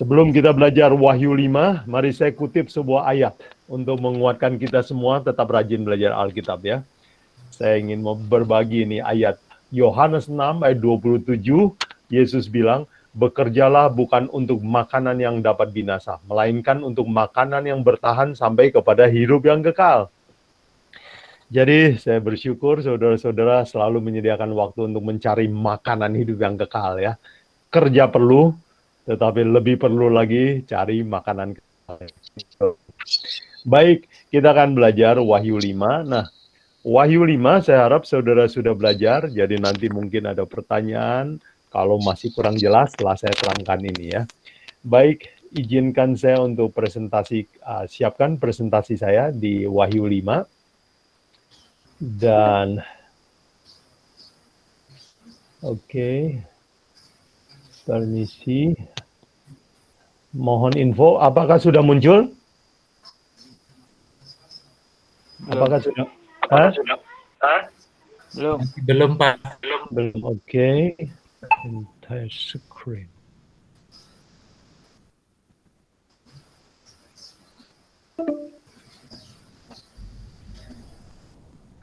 Sebelum kita belajar Wahyu 5, mari saya kutip sebuah ayat untuk menguatkan kita semua tetap rajin belajar Alkitab ya. Saya ingin berbagi ini ayat Yohanes 6 ayat 27, Yesus bilang, bekerjalah bukan untuk makanan yang dapat binasa, melainkan untuk makanan yang bertahan sampai kepada hidup yang kekal. Jadi saya bersyukur saudara-saudara selalu menyediakan waktu untuk mencari makanan hidup yang kekal ya. Kerja perlu, tetapi lebih perlu lagi cari makanan kekal. Baik, kita akan belajar Wahyu 5. Nah, Wahyu 5 saya harap saudara sudah belajar, jadi nanti mungkin ada pertanyaan. Kalau masih kurang jelas setelah saya terangkan ini ya. Baik, izinkan saya untuk siapkan presentasi saya di Wahyu 5. Dan oke, permisi. Mohon info, apakah sudah muncul? Apakah sudah? Belum, Pak. Belum, oke. Entire screen.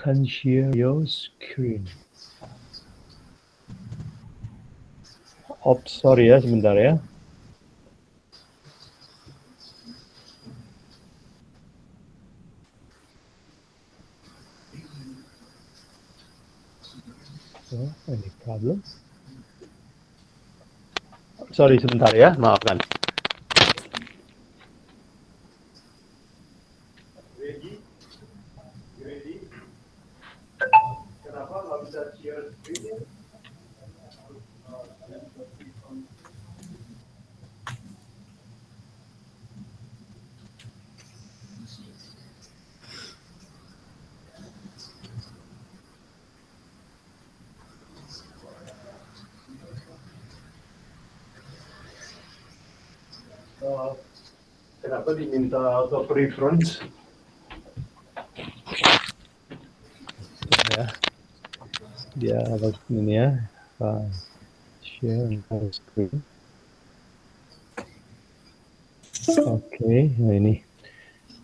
Can share your screen. Sorry ya, sebentar ya. Any problem? Sorry sebentar ya, maafkan. Ready? Kenapa nggak bisa share screen? Kenapa diminta ke preference? Ya, dia ini ya, share screen. Oke, nah ini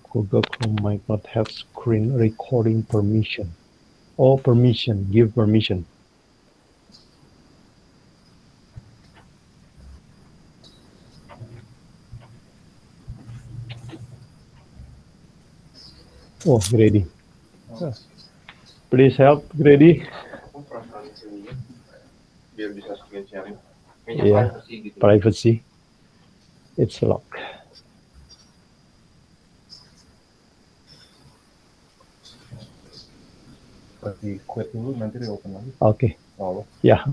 Google Chrome might not have screen recording permission. Oh, permission, give permission. Oh, Grady. Please help, Grady. Biar bisa screen sharing. Yeah, privacy. It's locked. Di quit dulu, nanti di open lagi. Oke. Oh. Ya.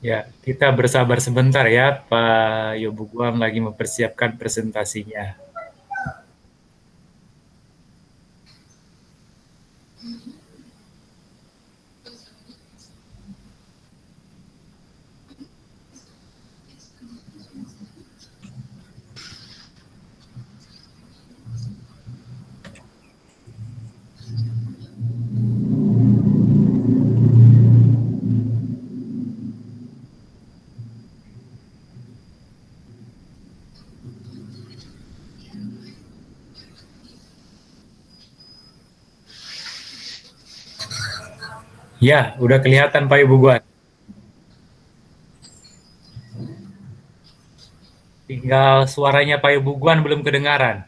Ya, kita bersabar sebentar ya, Pak Yobu Guam lagi mempersiapkan presentasinya. Ya, udah kelihatan Pak Ibu Guan. Tinggal suaranya Pak Ibu Guan belum kedengaran.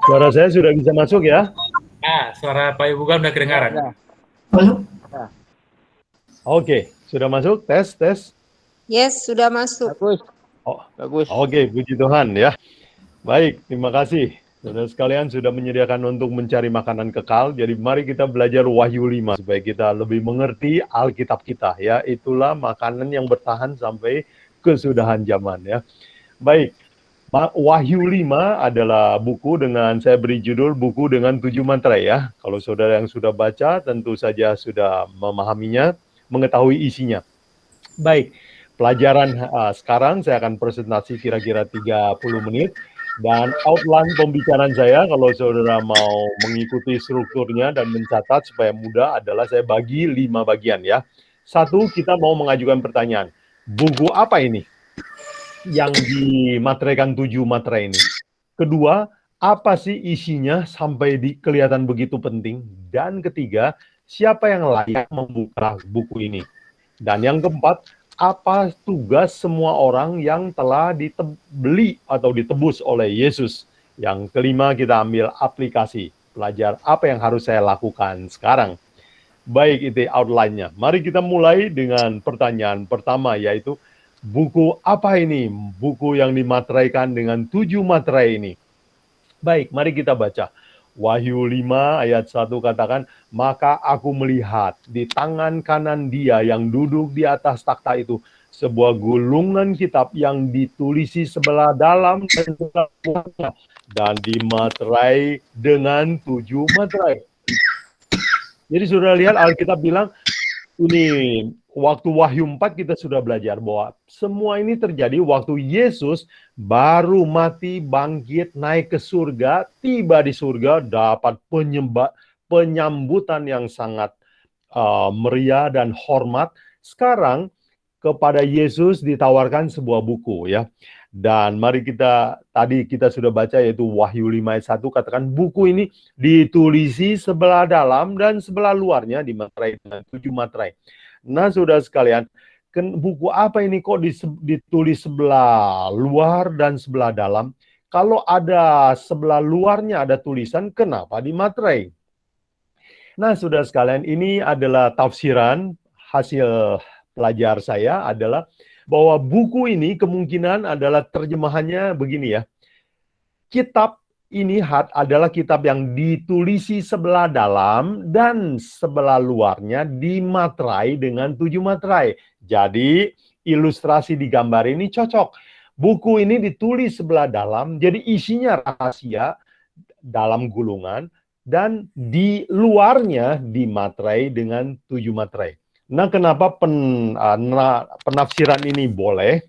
Suara saya sudah bisa masuk ya? Nah, suara Pak Ibu Guan udah kedengaran. Ya. Oke, sudah masuk? Tes. Yes, sudah masuk. Bagus. Oh, Bagus. oke, puji Tuhan ya. Baik, terima kasih. Saudara sekalian sudah menyediakan untuk mencari makanan kekal, jadi mari kita belajar Wahyu 5 supaya kita lebih mengerti Alkitab kita ya. Itulah makanan yang bertahan sampai kesudahan zaman ya. Baik, Wahyu 5 adalah buku dengan saya beri judul buku dengan 7 mantra ya. Kalau saudara yang sudah baca tentu saja sudah memahaminya, mengetahui isinya. Baik, pelajaran sekarang saya akan presentasi kira-kira 30 menit. Dan outline pembicaraan saya, kalau saudara mau mengikuti strukturnya dan mencatat supaya mudah, adalah saya bagi 5 bagian ya. 1, kita mau mengajukan pertanyaan. Buku apa ini yang dimateraikan 7 materai ini? Kedua, apa sih isinya sampai kelihatan begitu penting? Dan ketiga, siapa yang layak membuka buku ini? Dan yang keempat, apa tugas semua orang yang telah dibeli atau ditebus oleh Yesus? Yang kelima, kita ambil aplikasi. Belajar apa yang harus saya lakukan sekarang. Baik, itu outline-nya. Mari kita mulai dengan pertanyaan pertama, yaitu buku apa ini? Buku yang dimateraikan dengan 7 materai ini. Baik, mari kita baca. Wahyu 5 ayat 1 katakan, maka aku melihat di tangan kanan dia yang duduk di atas takhta itu sebuah gulungan kitab yang ditulisi sebelah dalam dan sebelah luarnya dan dimaterai dengan 7 materai. Jadi sudah lihat Alkitab bilang, ini waktu Wahyu 4 kita sudah belajar bahwa semua ini terjadi waktu Yesus baru mati, bangkit, naik ke surga, tiba di surga, dapat penyambutan yang sangat meriah dan hormat. Sekarang kepada Yesus ditawarkan sebuah buku ya. Dan mari tadi kita sudah baca yaitu Wahyu 5 ayat 1 katakan buku ini ditulisi sebelah dalam dan sebelah luarnya dimaterai dengan 7 materai. Nah, saudara sekalian, buku apa ini kok ditulis sebelah luar dan sebelah dalam? Kalau ada sebelah luarnya ada tulisan, kenapa dimaterai? Nah, saudara sekalian, ini adalah tafsiran hasil pelajar saya adalah bahwa buku ini kemungkinan adalah terjemahannya begini ya. Kitab ini adalah kitab yang ditulisi sebelah dalam dan sebelah luarnya dimaterai dengan 7 materai. Jadi ilustrasi di gambar ini cocok. Buku ini ditulis sebelah dalam, jadi isinya rahasia dalam gulungan dan di luarnya dimaterai dengan 7 materai. Nah, kenapa penafsiran ini boleh?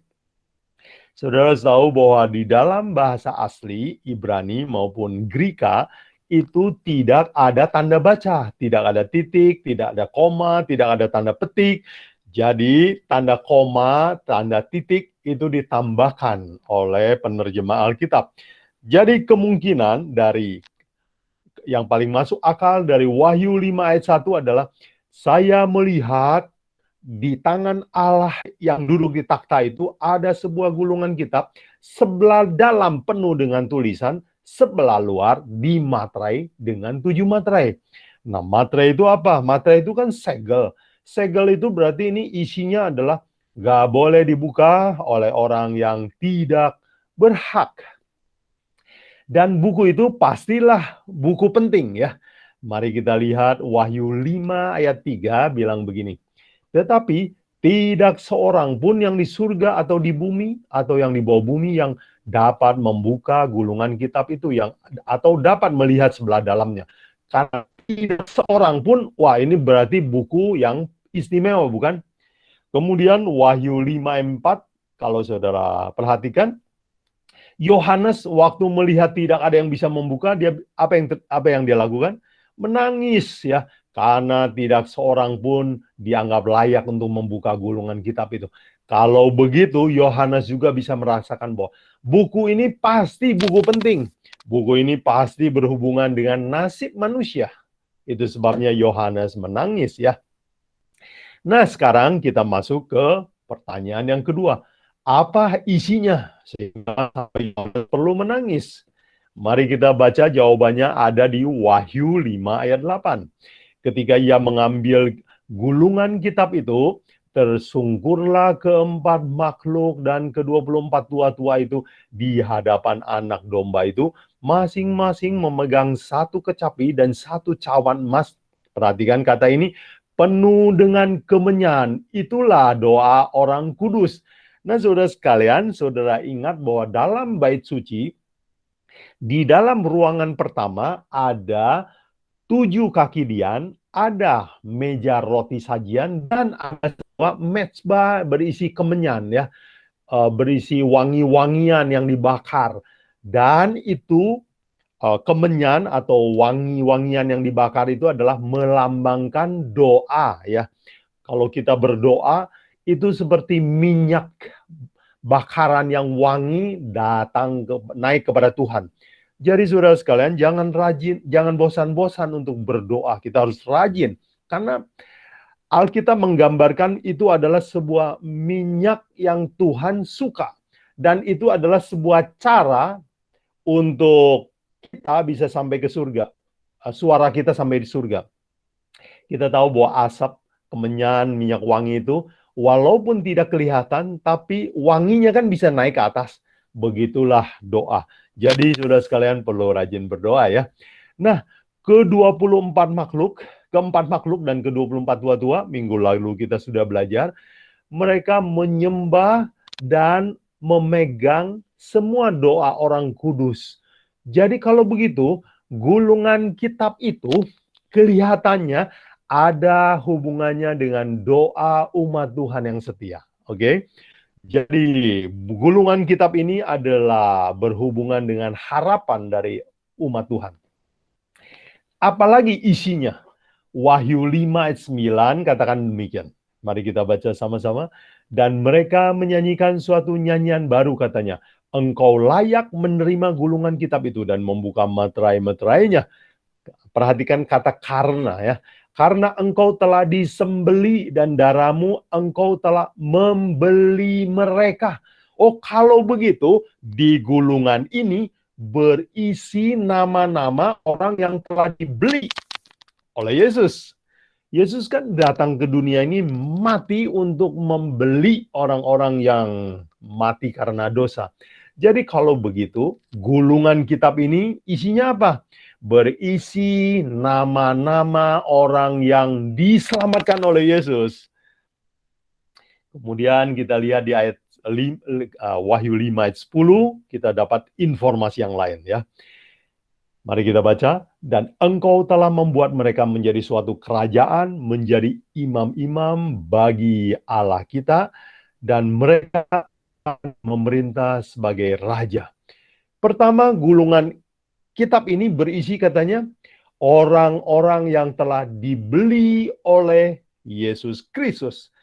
Saudara tahu bahwa di dalam bahasa asli Ibrani maupun Greka itu tidak ada tanda baca, tidak ada titik, tidak ada koma, tidak ada tanda petik. Jadi tanda koma, tanda titik itu ditambahkan oleh penerjemah Alkitab. Jadi kemungkinan dari yang paling masuk akal dari Wahyu 5 ayat 1 adalah saya melihat di tangan Allah yang duduk di takhta itu ada sebuah gulungan kitab, sebelah dalam penuh dengan tulisan, sebelah luar dimaterai dengan 7 materai. Nah, materai itu apa? Materai itu kan segel. Segel itu berarti ini isinya adalah nggak boleh dibuka oleh orang yang tidak berhak. Dan buku itu pastilah buku penting ya. Mari kita lihat Wahyu 5 ayat 3 bilang begini. Tetapi tidak seorang pun yang di surga atau di bumi atau yang di bawah bumi yang dapat membuka gulungan kitab itu atau dapat melihat sebelah dalamnya. Karena tidak seorang pun, wah ini berarti buku yang istimewa bukan? Kemudian Wahyu 5 ayat 4 kalau saudara perhatikan, Yohanes waktu melihat tidak ada yang bisa membuka, dia apa yang dia lakukan? Menangis ya, karena tidak seorang pun dianggap layak untuk membuka gulungan kitab itu. Kalau begitu, Yohanes juga bisa merasakan bahwa buku ini pasti buku penting. Buku ini pasti berhubungan dengan nasib manusia. Itu sebabnya Yohanes menangis ya. Nah, sekarang kita masuk ke pertanyaan yang kedua. Apa isinya sehingga Yohanes perlu menangis? Mari kita baca jawabannya ada di Wahyu 5 ayat 8. Ketika ia mengambil gulungan kitab itu, tersungkurlah keempat makhluk dan ke-24 tua-tua itu di hadapan anak domba itu. masing-masing memegang satu kecapi dan satu cawan emas. Perhatikan kata ini, penuh dengan kemenyan. Itulah doa orang kudus. Nah, saudara sekalian, saudara ingat bahwa dalam bait suci, di dalam ruangan pertama ada 7 kaki dian, ada meja roti sajian, dan ada sebuah mezbah berisi kemenyan, ya, berisi wangi-wangian yang dibakar. Dan itu kemenyan atau wangi-wangian yang dibakar itu adalah melambangkan doa, ya. Kalau kita berdoa itu seperti minyak bakaran yang wangi naik kepada Tuhan. Jadi saudara sekalian, jangan bosan-bosan untuk berdoa. Kita harus rajin karena Alkitab menggambarkan itu adalah sebuah minyak yang Tuhan suka. Dan itu adalah sebuah cara untuk kita bisa sampai ke surga. Suara kita sampai di surga. Kita tahu bahwa asap, kemenyan, minyak wangi itu walaupun tidak kelihatan, tapi wanginya kan bisa naik ke atas. Begitulah doa. Jadi saudara sekalian perlu rajin berdoa, ya. Nah, ke-24 makhluk, keempat makhluk dan ke-24 tua-tua, minggu lalu kita sudah belajar, mereka menyembah dan memegang semua doa orang kudus. Jadi kalau begitu, gulungan kitab itu kelihatannya ada hubungannya dengan doa umat Tuhan yang setia. Oke? Jadi gulungan kitab ini adalah berhubungan dengan harapan dari umat Tuhan. Apalagi isinya? Wahyu 5 ayat 9 katakan demikian. Mari kita baca sama-sama. Dan mereka menyanyikan suatu nyanyian baru, katanya. Engkau layak menerima gulungan kitab itu dan membuka materai-materainya. Perhatikan kata karena, ya. Karena engkau telah disembeli dan darahmu engkau telah membeli mereka. Oh, kalau begitu, di gulungan ini berisi nama-nama orang yang telah dibeli oleh Yesus. Yesus kan datang ke dunia ini mati untuk membeli orang-orang yang mati karena dosa. Jadi kalau begitu, gulungan kitab ini isinya apa? Berisi nama-nama orang yang diselamatkan oleh Yesus. Kemudian kita lihat di ayat Wahyu 5 ayat 10, kita dapat informasi yang lain, ya. Mari kita baca. Dan engkau telah membuat mereka menjadi suatu kerajaan, menjadi imam-imam bagi Allah kita, dan mereka memerintah sebagai raja. Pertama, gulungan kitab ini berisi, katanya, orang-orang yang telah dibeli oleh Yesus Kristus.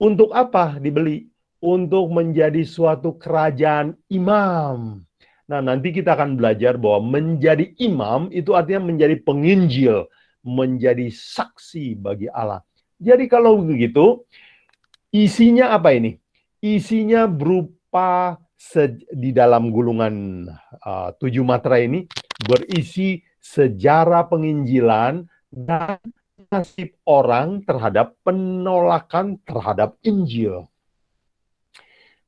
Untuk apa dibeli? Untuk menjadi suatu kerajaan imam. Nah, nanti kita akan belajar bahwa menjadi imam itu artinya menjadi penginjil, menjadi saksi bagi Allah. Jadi kalau begitu, isinya apa ini? Isinya berupa di dalam gulungan 7 materai ini berisi sejarah penginjilan dan nasib orang terhadap penolakan terhadap Injil.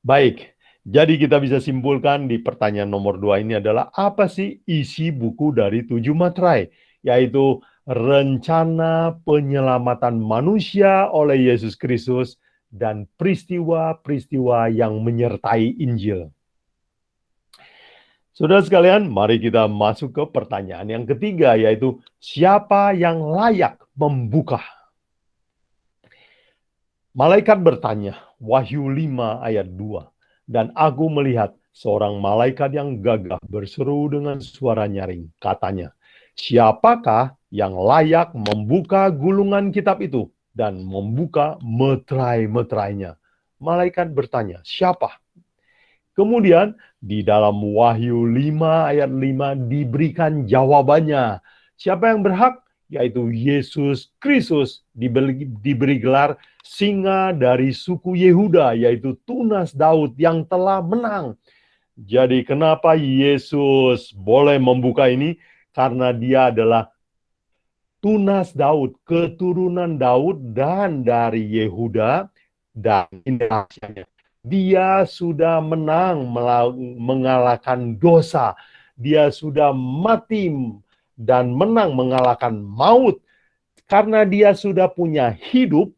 Baik, jadi kita bisa simpulkan di pertanyaan nomor 2 ini adalah apa sih isi buku dari 7 materai? Yaitu rencana penyelamatan manusia oleh Yesus Kristus dan peristiwa-peristiwa yang menyertai Injil. Saudara sekalian, mari kita masuk ke pertanyaan yang ketiga, yaitu siapa yang layak membuka? Malaikat bertanya, Wahyu 5 ayat 2. Dan aku melihat seorang malaikat yang gagah berseru dengan suara nyaring. Katanya, siapakah yang layak membuka gulungan kitab itu dan membuka meterai-meterainya? Malaikat bertanya, siapa? Kemudian di dalam Wahyu 5 ayat 5 diberikan jawabannya. Siapa yang berhak? Yaitu Yesus Kristus, diberi gelar singa dari suku Yehuda, yaitu tunas Daud yang telah menang. Jadi kenapa Yesus boleh membuka ini? Karena dia adalah tunas Daud, keturunan Daud dan dari Yehuda, dan Indonesia. Dia sudah menang mengalahkan dosa. Dia sudah mati dan menang mengalahkan maut. Karena dia sudah punya hidup,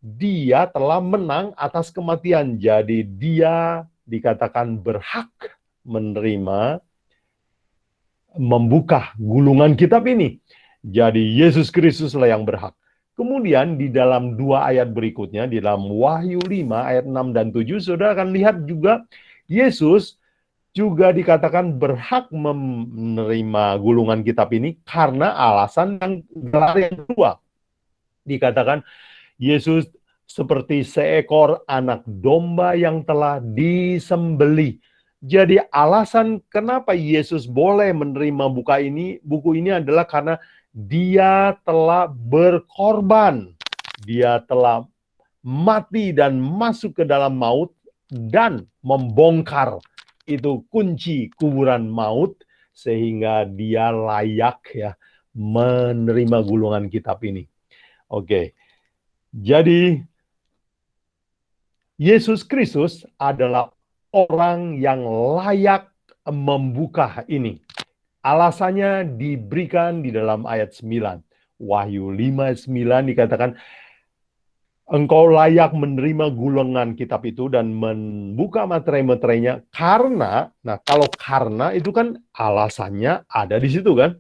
dia telah menang atas kematian. Jadi dia dikatakan berhak menerima, membuka gulungan kitab ini. Jadi Yesus Kristuslah yang berhak. Kemudian di dalam 2 ayat berikutnya, di dalam Wahyu 5 ayat 6 dan 7, saudara akan lihat juga Yesus juga dikatakan berhak menerima gulungan kitab ini karena alasan yang kedua. Dikatakan Yesus seperti seekor anak domba yang telah disembelih. Jadi alasan kenapa Yesus boleh menerima buku ini adalah karena dia telah berkorban. Dia telah mati dan masuk ke dalam maut dan membongkar itu kunci kuburan maut sehingga dia layak ya menerima gulungan kitab ini. Oke. Jadi Yesus Kristus adalah orang yang layak membuka ini. Alasannya diberikan di dalam ayat 9. Wahyu 5 ayat 9 dikatakan, engkau layak menerima gulungan kitab itu dan membuka materai-materainya karena, nah kalau karena itu kan alasannya ada di situ kan.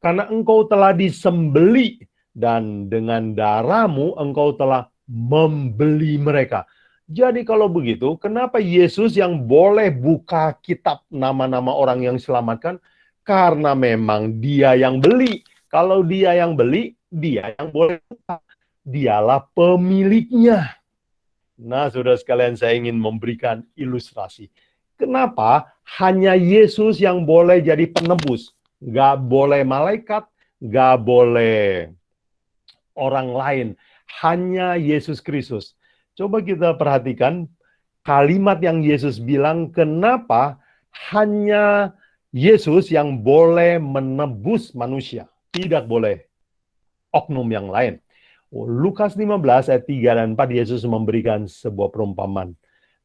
Karena engkau telah disembelih dan dengan darahmu engkau telah membeli mereka. Jadi kalau begitu, kenapa Yesus yang boleh buka kitab nama-nama orang yang diselamatkan? Karena memang dia yang beli. Kalau dia yang beli, dia yang boleh buka. Dialah pemiliknya. Nah, saudara sekalian, saya ingin memberikan ilustrasi. Kenapa hanya Yesus yang boleh jadi penebus? Nggak boleh malaikat, nggak boleh orang lain. Hanya Yesus Kristus. Coba kita perhatikan kalimat yang Yesus bilang, kenapa hanya Yesus yang boleh menebus manusia. Tidak boleh oknum yang lain. Lukas 15 ayat 3 dan 4 Yesus memberikan sebuah perumpamaan.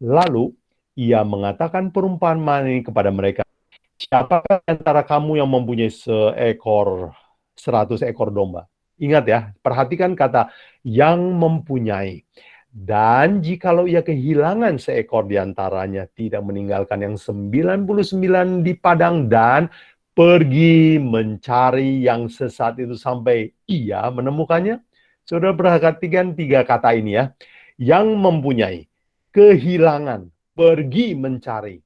Lalu ia mengatakan perumpamaan ini kepada mereka. Siapakah antara kamu yang mempunyai 100 ekor domba? Ingat ya, perhatikan kata yang mempunyai. Dan jikalau ia kehilangan seekor di antaranya, tidak meninggalkan yang 99 di padang dan pergi mencari yang sesat itu sampai ia menemukannya. Saudara perhatikan 3 kata ini ya. Yang mempunyai, kehilangan, pergi mencari.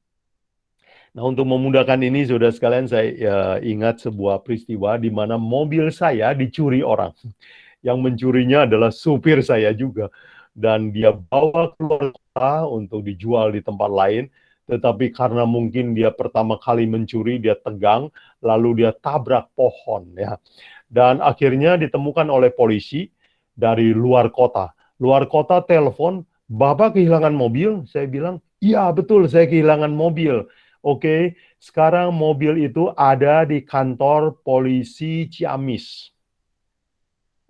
Nah, untuk memudahkan ini, saudara sekalian, saya ingat sebuah peristiwa di mana mobil saya dicuri orang. Yang mencurinya adalah supir saya juga. Dan dia bawa keluar kota untuk dijual di tempat lain. Tetapi karena mungkin dia pertama kali mencuri, dia tegang, lalu dia tabrak pohon. Ya. Dan akhirnya ditemukan oleh polisi dari luar kota. Luar kota telepon, Bapak kehilangan mobil? Saya bilang, iya betul saya kehilangan mobil. Oke, sekarang mobil itu ada di kantor polisi Ciamis.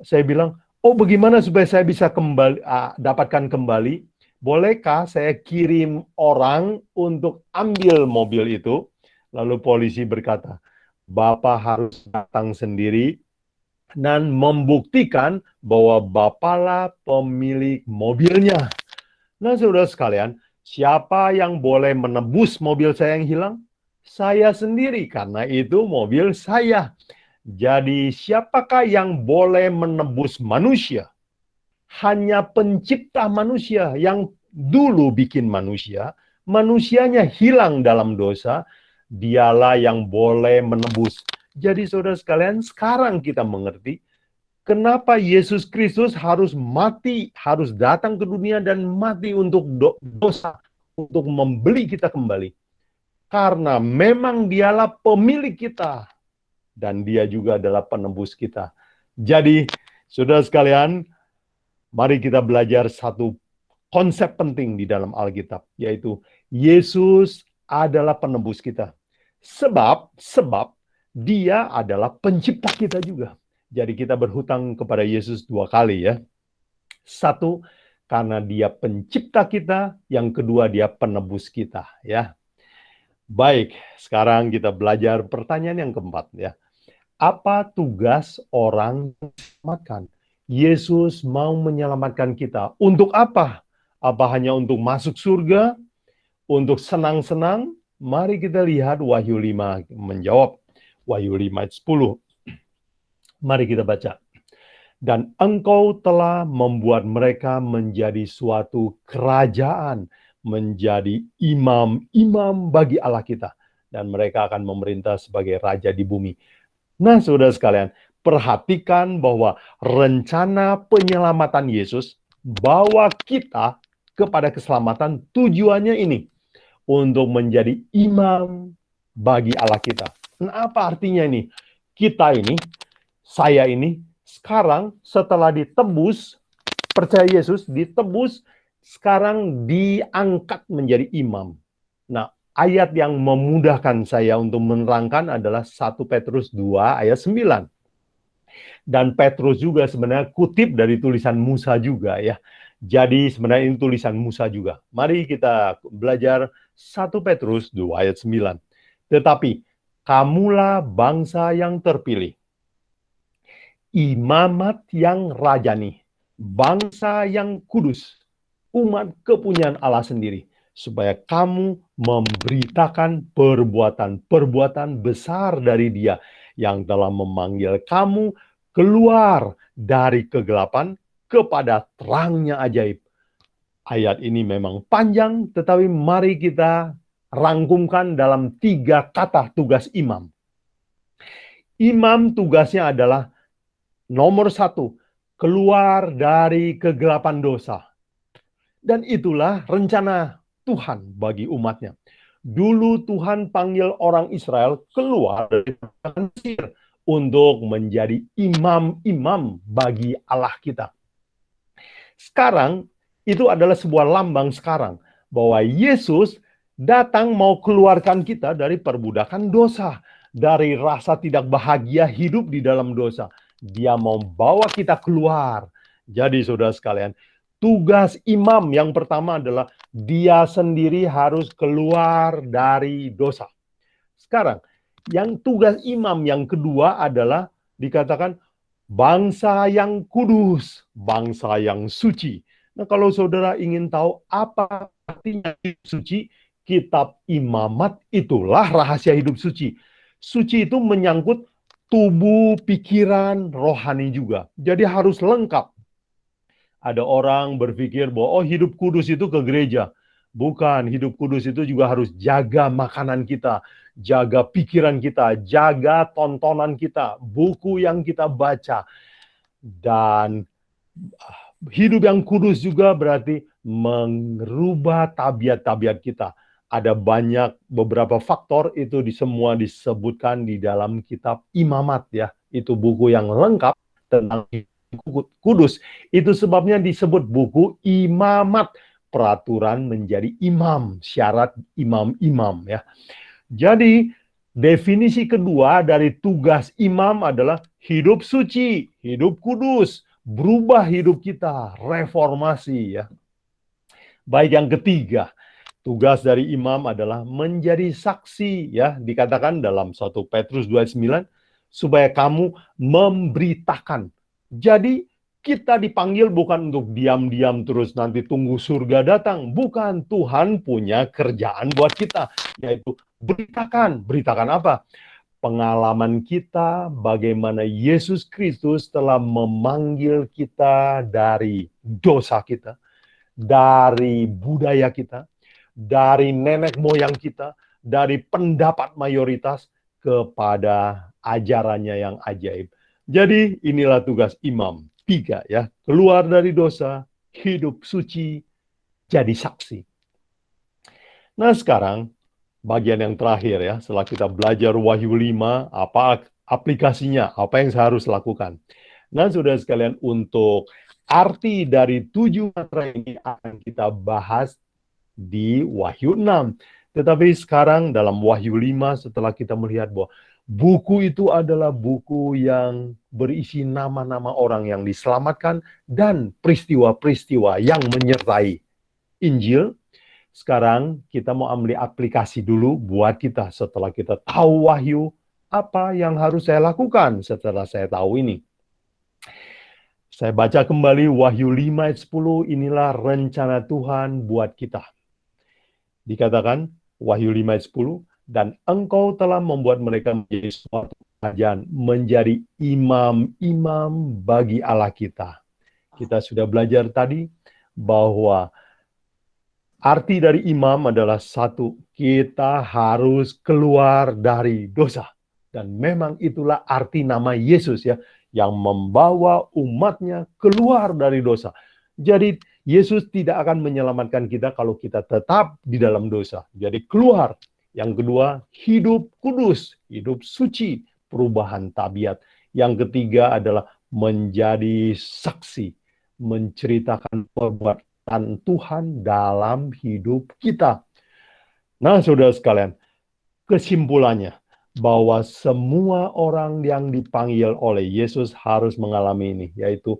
Saya bilang, oh bagaimana supaya saya bisa dapatkan kembali? Bolehkah saya kirim orang untuk ambil mobil itu? Lalu polisi berkata, Bapak harus datang sendiri dan membuktikan bahwa Bapaklah pemilik mobilnya. Nah, saudara sekalian, siapa yang boleh menebus mobil saya yang hilang? Saya sendiri, karena itu mobil saya. Jadi, siapakah yang boleh menebus manusia? Hanya pencipta manusia yang dulu bikin manusia. Manusianya hilang dalam dosa. Dialah yang boleh menebus. Jadi saudara sekalian, sekarang kita mengerti kenapa Yesus Kristus harus mati, harus datang ke dunia dan mati untuk dosa, untuk membeli kita kembali. Karena memang dialah pemilik kita dan dia juga adalah penebus kita. Jadi, saudara sekalian, mari kita belajar satu konsep penting di dalam Alkitab, yaitu Yesus adalah penebus kita. Sebab dia adalah pencipta kita juga. Jadi kita berhutang kepada Yesus 2 kali ya. 1, karena dia pencipta kita. Yang kedua, dia penebus kita ya. Baik, sekarang kita belajar pertanyaan yang keempat ya. Apa tugas orang yang diselamatkan? Yesus mau menyelamatkan kita. Untuk apa? Apa hanya untuk masuk surga? Untuk senang-senang? Mari kita lihat Wahyu 5 menjawab. Wahyu 5 ayat 10. Mari kita baca. Dan engkau telah membuat mereka menjadi suatu kerajaan, menjadi imam-imam bagi Allah kita. Dan mereka akan memerintah sebagai raja di bumi. Nah, saudara sekalian, perhatikan bahwa rencana penyelamatan Yesus bawa kita kepada keselamatan, tujuannya ini, untuk menjadi imam bagi Allah kita. Nah, apa artinya ini? Kita ini, saya ini, sekarang setelah ditebus, percaya Yesus, ditebus, sekarang diangkat menjadi imam. Nah, ayat yang memudahkan saya untuk menerangkan adalah 1 Petrus 2 ayat 9. Dan Petrus juga sebenarnya kutip dari tulisan Musa juga ya. Jadi sebenarnya ini tulisan Musa juga. Mari kita belajar 1 Petrus 2 ayat 9. Tetapi kamulah bangsa yang terpilih, imamat yang rajani, bangsa yang kudus, umat kepunyaan Allah sendiri, supaya kamu memberitakan perbuatan-perbuatan besar dari Dia yang telah memanggil kamu keluar dari kegelapan kepada terangnya ajaib. Ayat ini memang panjang, tetapi mari kita rangkumkan dalam 3 kata tugas imam. Imam tugasnya adalah nomor 1, keluar dari kegelapan dosa. Dan itulah rencana Tuhan bagi umatnya. Dulu Tuhan panggil orang Israel keluar dari Mesir untuk menjadi imam-imam bagi Allah kita. Sekarang, itu adalah sebuah lambang sekarang, bahwa Yesus datang mau keluarkan kita dari perbudakan dosa, dari rasa tidak bahagia hidup di dalam dosa. Dia mau bawa kita keluar. Jadi saudara sekalian, tugas imam yang pertama adalah dia sendiri harus keluar dari dosa. Sekarang, yang tugas imam yang kedua adalah dikatakan bangsa yang kudus, bangsa yang suci. Nah, kalau saudara ingin tahu apa artinya hidup suci, kitab Imamat itulah rahasia hidup suci. Suci itu menyangkut tubuh, pikiran, rohani juga. Jadi harus lengkap. Ada orang berpikir bahwa hidup kudus itu ke gereja. Bukan, hidup kudus itu juga harus jaga makanan kita, jaga pikiran kita, jaga tontonan kita, buku yang kita baca. Dan hidup yang kudus juga berarti merubah tabiat-tabiat kita. Ada beberapa faktor itu semua disebutkan di dalam kitab Imamat ya. Itu buku yang lengkap tentang kudus. Itu sebabnya disebut buku Imamat. Peraturan menjadi imam, syarat imam-imam ya. Jadi definisi kedua dari tugas imam adalah hidup suci, hidup kudus, berubah hidup kita, reformasi ya. Baik, yang ketiga, tugas dari imam adalah menjadi saksi ya, dikatakan dalam 1 Petrus 2:9 supaya kamu memberitakan. Jadi kita dipanggil bukan untuk diam-diam terus nanti tunggu surga datang. Bukan, Tuhan punya kerjaan buat kita, yaitu beritakan. Beritakan apa? Pengalaman kita bagaimana Yesus Kristus telah memanggil kita dari dosa kita, dari budaya kita, dari nenek moyang kita, dari pendapat mayoritas kepada ajarannya yang ajaib. Jadi inilah tugas imam. 3 ya, keluar dari dosa, hidup suci, jadi saksi. Nah sekarang, bagian yang terakhir ya, setelah kita belajar Wahyu 5, apa aplikasinya, apa yang saya harus lakukan. Nah saudara sekalian, untuk arti dari 7 mantra ini akan kita bahas di Wahyu 6. Tetapi sekarang dalam Wahyu 5, setelah kita melihat bahwa buku itu adalah buku yang berisi nama-nama orang yang diselamatkan dan peristiwa-peristiwa yang menyertai Injil. Sekarang kita mau ambil aplikasi dulu buat kita. Setelah kita tahu wahyu, apa yang harus saya lakukan setelah saya tahu ini? Saya baca kembali Wahyu 5 ayat 10, inilah rencana Tuhan buat kita. Dikatakan, Wahyu 5 ayat 10, dan engkau telah membuat mereka menjadi suatu kerajaan, menjadi imam-imam bagi Allah kita. Kita sudah belajar tadi bahwa arti dari imam adalah satu, kita harus keluar dari dosa. Dan memang itulah arti nama Yesus ya, yang membawa umatnya keluar dari dosa. Jadi Yesus tidak akan menyelamatkan kita kalau kita tetap di dalam dosa. Jadi keluar. Yang kedua, hidup kudus, hidup suci, perubahan tabiat. Yang ketiga adalah menjadi saksi, menceritakan perbuatan Tuhan dalam hidup kita. Nah, saudara sekalian, kesimpulannya bahwa semua orang yang dipanggil oleh Yesus harus mengalami ini, yaitu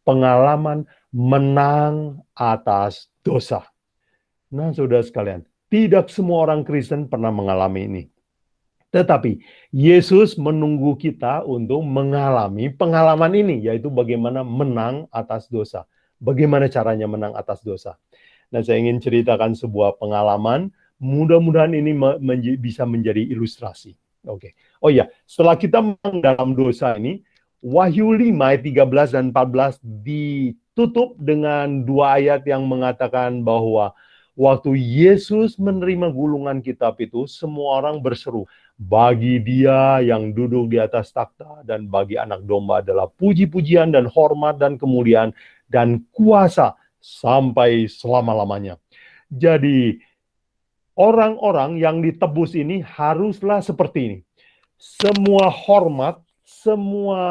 pengalaman menang atas dosa. Nah, saudara sekalian, tidak semua orang Kristen pernah mengalami ini. Tetapi Yesus menunggu kita untuk mengalami pengalaman ini, yaitu bagaimana menang atas dosa. Bagaimana caranya menang atas dosa. Nah, saya ingin ceritakan sebuah pengalaman. Mudah-mudahan ini bisa menjadi ilustrasi. Oke. Oh iya, setelah kita menang dalam dosa ini, Wahyu 5 ayat 13 dan 14 ditutup dengan dua ayat yang mengatakan bahwa waktu Yesus menerima gulungan kitab itu, semua orang berseru, bagi Dia yang duduk di atas takhta dan bagi Anak Domba adalah puji-pujian dan hormat dan kemuliaan dan kuasa sampai selama-lamanya. Jadi orang-orang yang ditebus ini haruslah seperti ini. Semua hormat, semua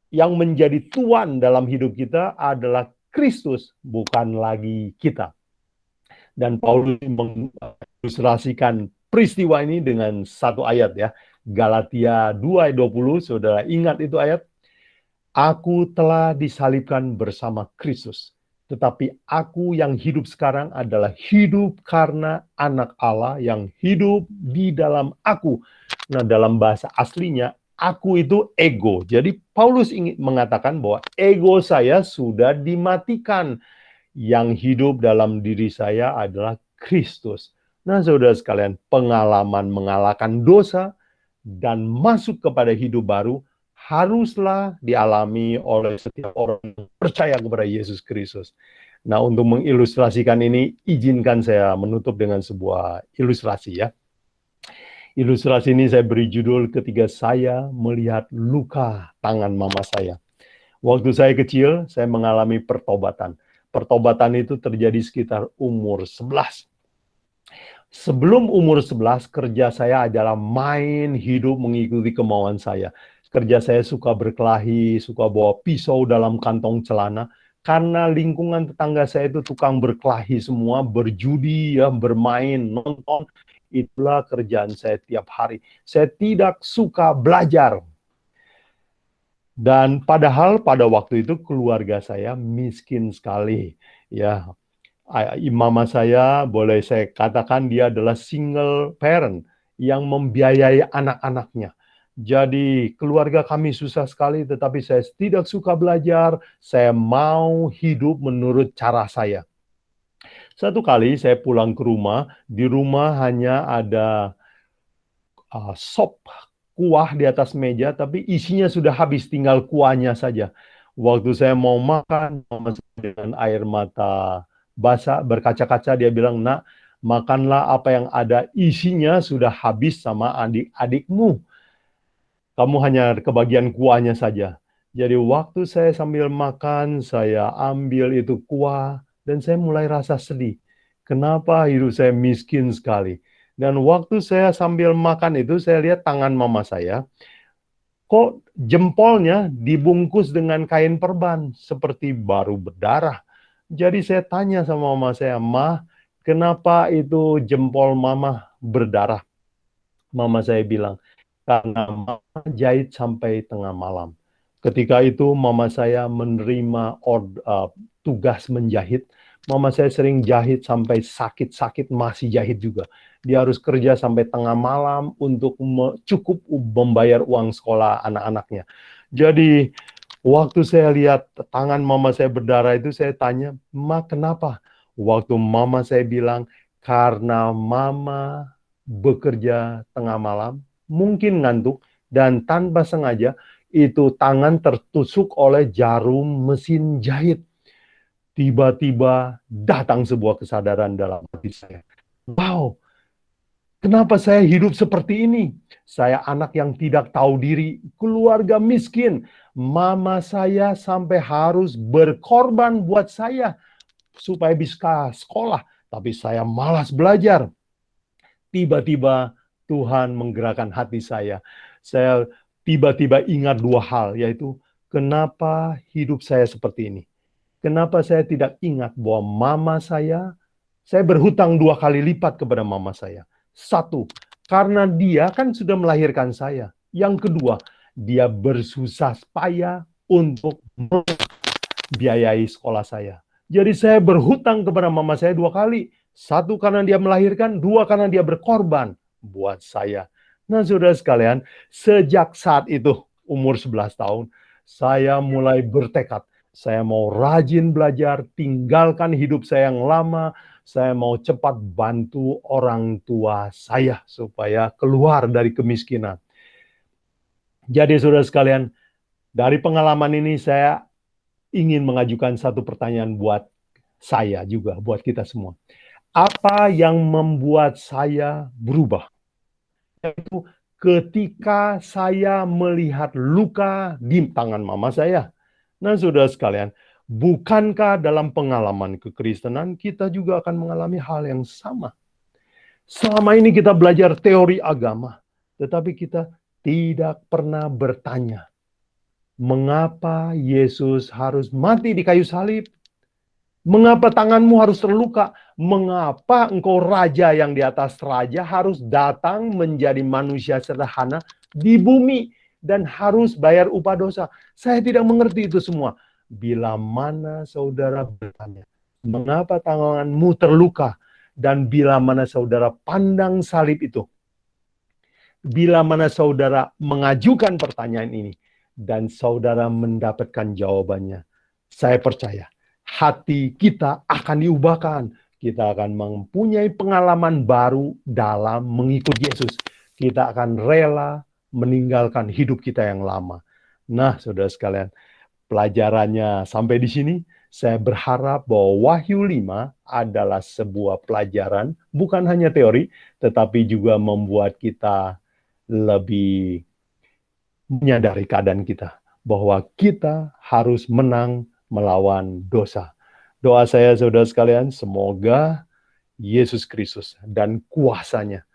yang menjadi tuan dalam hidup kita adalah Kristus, bukan lagi kita. Dan Paulus mengilustrasikan peristiwa ini dengan satu ayat ya. Galatia 2 ayat 20, saudara ingat itu ayat? Aku telah disalibkan bersama Kristus. Tetapi aku yang hidup sekarang adalah hidup karena anak Allah yang hidup di dalam aku. Nah, dalam bahasa aslinya, aku itu ego. Jadi Paulus ingin mengatakan bahwa ego saya sudah dimatikan. Yang hidup dalam diri saya adalah Kristus. Nah, saudara sekalian, pengalaman mengalahkan dosa dan masuk kepada hidup baru haruslah dialami oleh setiap orang yang percaya kepada Yesus Kristus. Nah, untuk mengilustrasikan ini, izinkan saya menutup dengan sebuah ilustrasi ya. Ilustrasi ini saya beri judul ketika saya melihat luka tangan mama saya. Waktu saya kecil, saya mengalami pertobatan. Pertobatan itu terjadi sekitar umur 11. Sebelum umur 11, kerja saya adalah main hidup mengikuti kemauan saya. Kerja saya suka berkelahi, suka bawa pisau dalam kantong celana, karena lingkungan tetangga saya itu tukang berkelahi semua, berjudi, ya, bermain, nonton. Itulah kerjaan saya tiap hari. Saya tidak suka belajar. Dan padahal pada waktu itu keluarga saya miskin sekali. Ya, mama saya boleh saya katakan dia adalah single parent yang membiayai anak-anaknya. Jadi keluarga kami susah sekali, tetapi saya tidak suka belajar. Saya mau hidup menurut cara saya. Satu kali saya pulang ke rumah, di rumah hanya ada sop kuah di atas meja, tapi isinya sudah habis, tinggal kuahnya saja. Waktu saya mau makan, dengan air mata basah, berkaca-kaca, dia bilang, nak, makanlah apa yang ada, isinya sudah habis sama adik-adikmu. Kamu hanya kebagian kuahnya saja. Jadi waktu saya sambil makan, saya ambil itu kuah, dan saya mulai rasa sedih. Kenapa hidup saya miskin sekali? Dan waktu saya sambil makan itu, saya lihat tangan mama saya, kok jempolnya dibungkus dengan kain perban, seperti baru berdarah. Jadi saya tanya sama mama saya, "Ma, kenapa itu jempol mama berdarah?" Mama saya bilang, "Karena mama jahit sampai tengah malam." Ketika itu mama saya menerima tugas menjahit. Mama saya sering jahit sampai sakit-sakit, masih jahit juga. Dia harus kerja sampai tengah malam untuk cukup membayar uang sekolah anak-anaknya. Jadi waktu saya lihat tangan mama saya berdarah itu, saya tanya, "Ma, kenapa?" Waktu mama saya bilang, "Karena mama bekerja tengah malam, mungkin ngantuk, dan tanpa sengaja itu tangan tertusuk oleh jarum mesin jahit." Tiba-tiba datang sebuah kesadaran dalam hati saya. Wow, kenapa saya hidup seperti ini? Saya anak yang tidak tahu diri, keluarga miskin. Mama saya sampai harus berkorban buat saya supaya bisa sekolah. Tapi saya malas belajar. Tiba-tiba Tuhan menggerakkan hati saya. Saya tiba-tiba ingat dua hal, yaitu kenapa hidup saya seperti ini. Kenapa saya tidak ingat bahwa mama saya berhutang 2 kali lipat kepada mama saya. Satu, karena dia kan sudah melahirkan saya. Yang kedua, dia bersusah payah untuk membiayai sekolah saya. Jadi saya berhutang kepada mama saya 2 kali. Satu karena dia melahirkan, 2 karena dia berkorban buat saya. Nah, saudara sekalian, sejak saat itu, umur 11 tahun, saya mulai bertekad. Saya mau rajin belajar, tinggalkan hidup saya yang lama. Saya mau cepat bantu orang tua saya supaya keluar dari kemiskinan. Jadi saudara sekalian, dari pengalaman ini saya ingin mengajukan satu pertanyaan buat saya juga, buat kita semua. Apa yang membuat saya berubah? Yaitu ketika saya melihat luka di tangan mama saya. Nah, saudara sekalian, bukankah dalam pengalaman kekristenan kita juga akan mengalami hal yang sama? Selama ini kita belajar teori agama, tetapi kita tidak pernah bertanya, mengapa Yesus harus mati di kayu salib? Mengapa tanganmu harus terluka? Mengapa engkau raja yang di atas raja harus datang menjadi manusia sederhana di bumi? Dan harus bayar upah dosa. Saya tidak mengerti itu semua. Bila mana saudara bertanya, mengapa tanganmu terluka? Dan bila mana saudara pandang salib itu, bila mana saudara mengajukan pertanyaan ini, dan saudara mendapatkan jawabannya, saya percaya, hati kita akan diubahkan. Kita akan mempunyai pengalaman baru dalam mengikut Yesus. Kita akan rela meninggalkan hidup kita yang lama. Nah, saudara sekalian, pelajarannya sampai di sini. Saya berharap bahwa Wahyu 5 adalah sebuah pelajaran, bukan hanya teori, tetapi juga membuat kita lebih menyadari keadaan kita, bahwa kita harus menang melawan dosa. Doa saya, saudara sekalian, semoga Yesus Kristus dan kuasanya,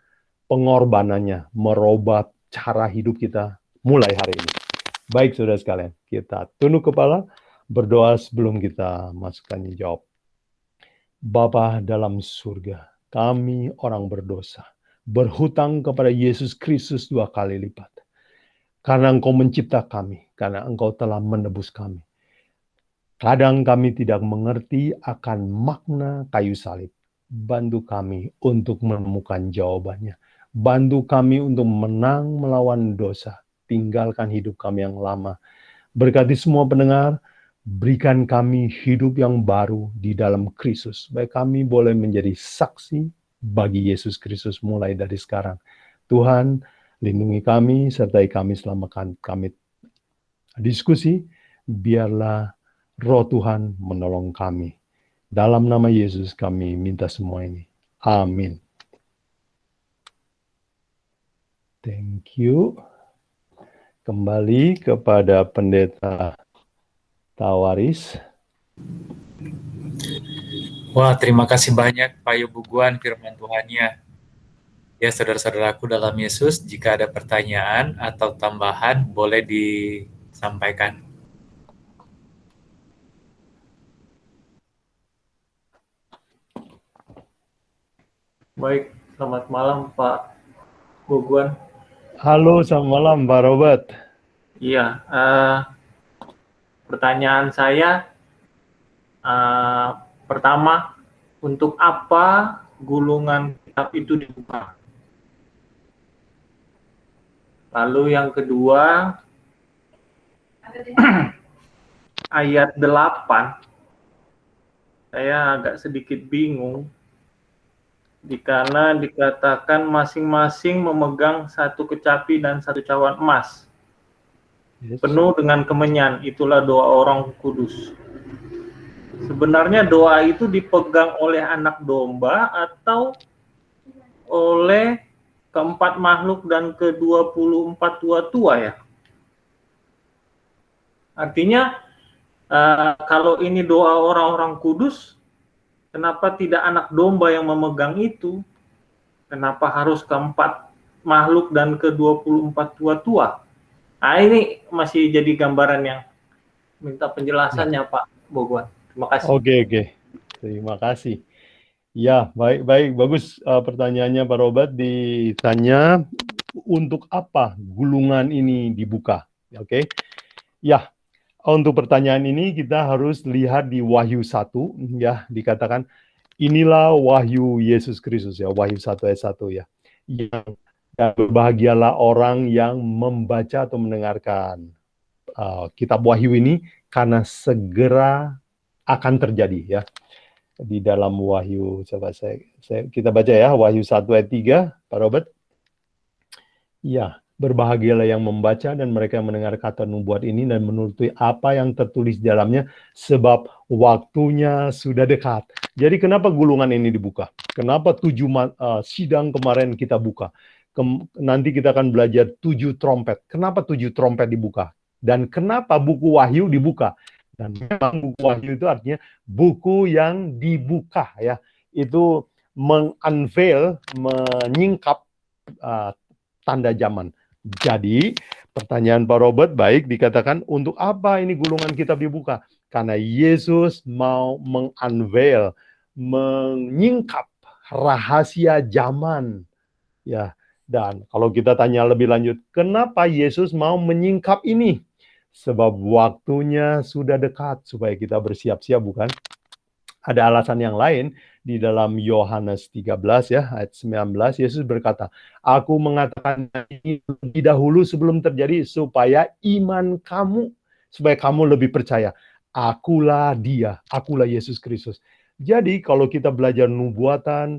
pengorbanannya, merubah cara hidup kita mulai hari ini. Baik, saudara sekalian, kita tunduk kepala, berdoa sebelum kita masukkan jawab. Bapa dalam surga, kami orang berdosa, berhutang kepada Yesus Kristus 2 kali lipat. Karena Engkau mencipta kami, karena Engkau telah menebus kami. Kadang kami tidak mengerti akan makna kayu salib. Bantu kami untuk menemukan jawabannya. Bantu kami untuk menang melawan dosa. Tinggalkan hidup kami yang lama. Berkati semua pendengar. Berikan kami hidup yang baru di dalam Kristus. Supaya kami boleh menjadi saksi bagi Yesus Kristus mulai dari sekarang. Tuhan, lindungi kami, sertai kami selama kami diskusi. Biarlah Roh Tuhan menolong kami. Dalam nama Yesus kami minta semua ini. Amin. Thank you. Kembali kepada Pendeta Tawaris. Wah, terima kasih banyak Pak Yobuguan firman Tuhannya. Ya, saudara-saudaraku dalam Yesus, jika ada pertanyaan atau tambahan boleh disampaikan. Baik, selamat malam Pak Boguan. Halo, selamat malam Pak Robert. Iya, pertanyaan saya Pertama, untuk apa gulungan kitab itu dibuka? Lalu yang kedua, ayat 8, saya agak sedikit bingung, karena dikatakan masing-masing memegang satu kecapi dan satu cawan emas, penuh dengan kemenyan, itulah doa orang kudus. Sebenarnya doa itu dipegang oleh anak domba atau oleh keempat makhluk dan ke-24 tua-tua ya? Artinya kalau ini doa orang-orang kudus, kenapa tidak anak domba yang memegang itu? Kenapa harus keempat makhluk dan ke-24 tua-tua? Nah, ini masih jadi gambaran yang minta penjelasannya Pak Boguan. Terima kasih. Oke. Terima kasih. Ya, baik, bagus pertanyaannya Pak Robert. Ditanya untuk apa gulungan ini dibuka. Oke. Ya, untuk pertanyaan ini kita harus lihat di Wahyu 1 ya, dikatakan inilah wahyu Yesus Kristus ya, Wahyu 1 ayat 1 ya. Yang berbahagialah orang yang membaca atau mendengarkan kitab Wahyu ini karena segera akan terjadi ya. Di dalam Wahyu, coba kita baca ya, Wahyu 1 ayat 3, Pak Robert. Ya, berbahagialah yang membaca dan mereka yang mendengar kata nubuat ini dan menuruti apa yang tertulis di dalamnya, sebab waktunya sudah dekat. Jadi kenapa gulungan ini dibuka? Kenapa 7 sidang kemarin kita buka? Nanti kita akan belajar 7 trompet. Kenapa 7 trompet dibuka? Dan kenapa buku Wahyu dibuka? Dan memang buku Wahyu itu artinya buku yang dibuka ya. Itu mengunveil, menyingkap tanda zaman. Jadi pertanyaan Pak Robert baik, dikatakan untuk apa ini gulungan kitab dibuka? Karena Yesus mau mengunveil, menyingkap rahasia zaman. Ya, dan kalau kita tanya lebih lanjut, kenapa Yesus mau menyingkap ini? Sebab waktunya sudah dekat supaya kita bersiap-siap, bukan? Ada alasan yang lain di dalam Yohanes 13 ya, ayat 19, Yesus berkata, aku mengatakan ini lebih dahulu sebelum terjadi supaya iman kamu, supaya kamu lebih percaya. Akulah dia, akulah Yesus Kristus. Jadi kalau kita belajar nubuatan,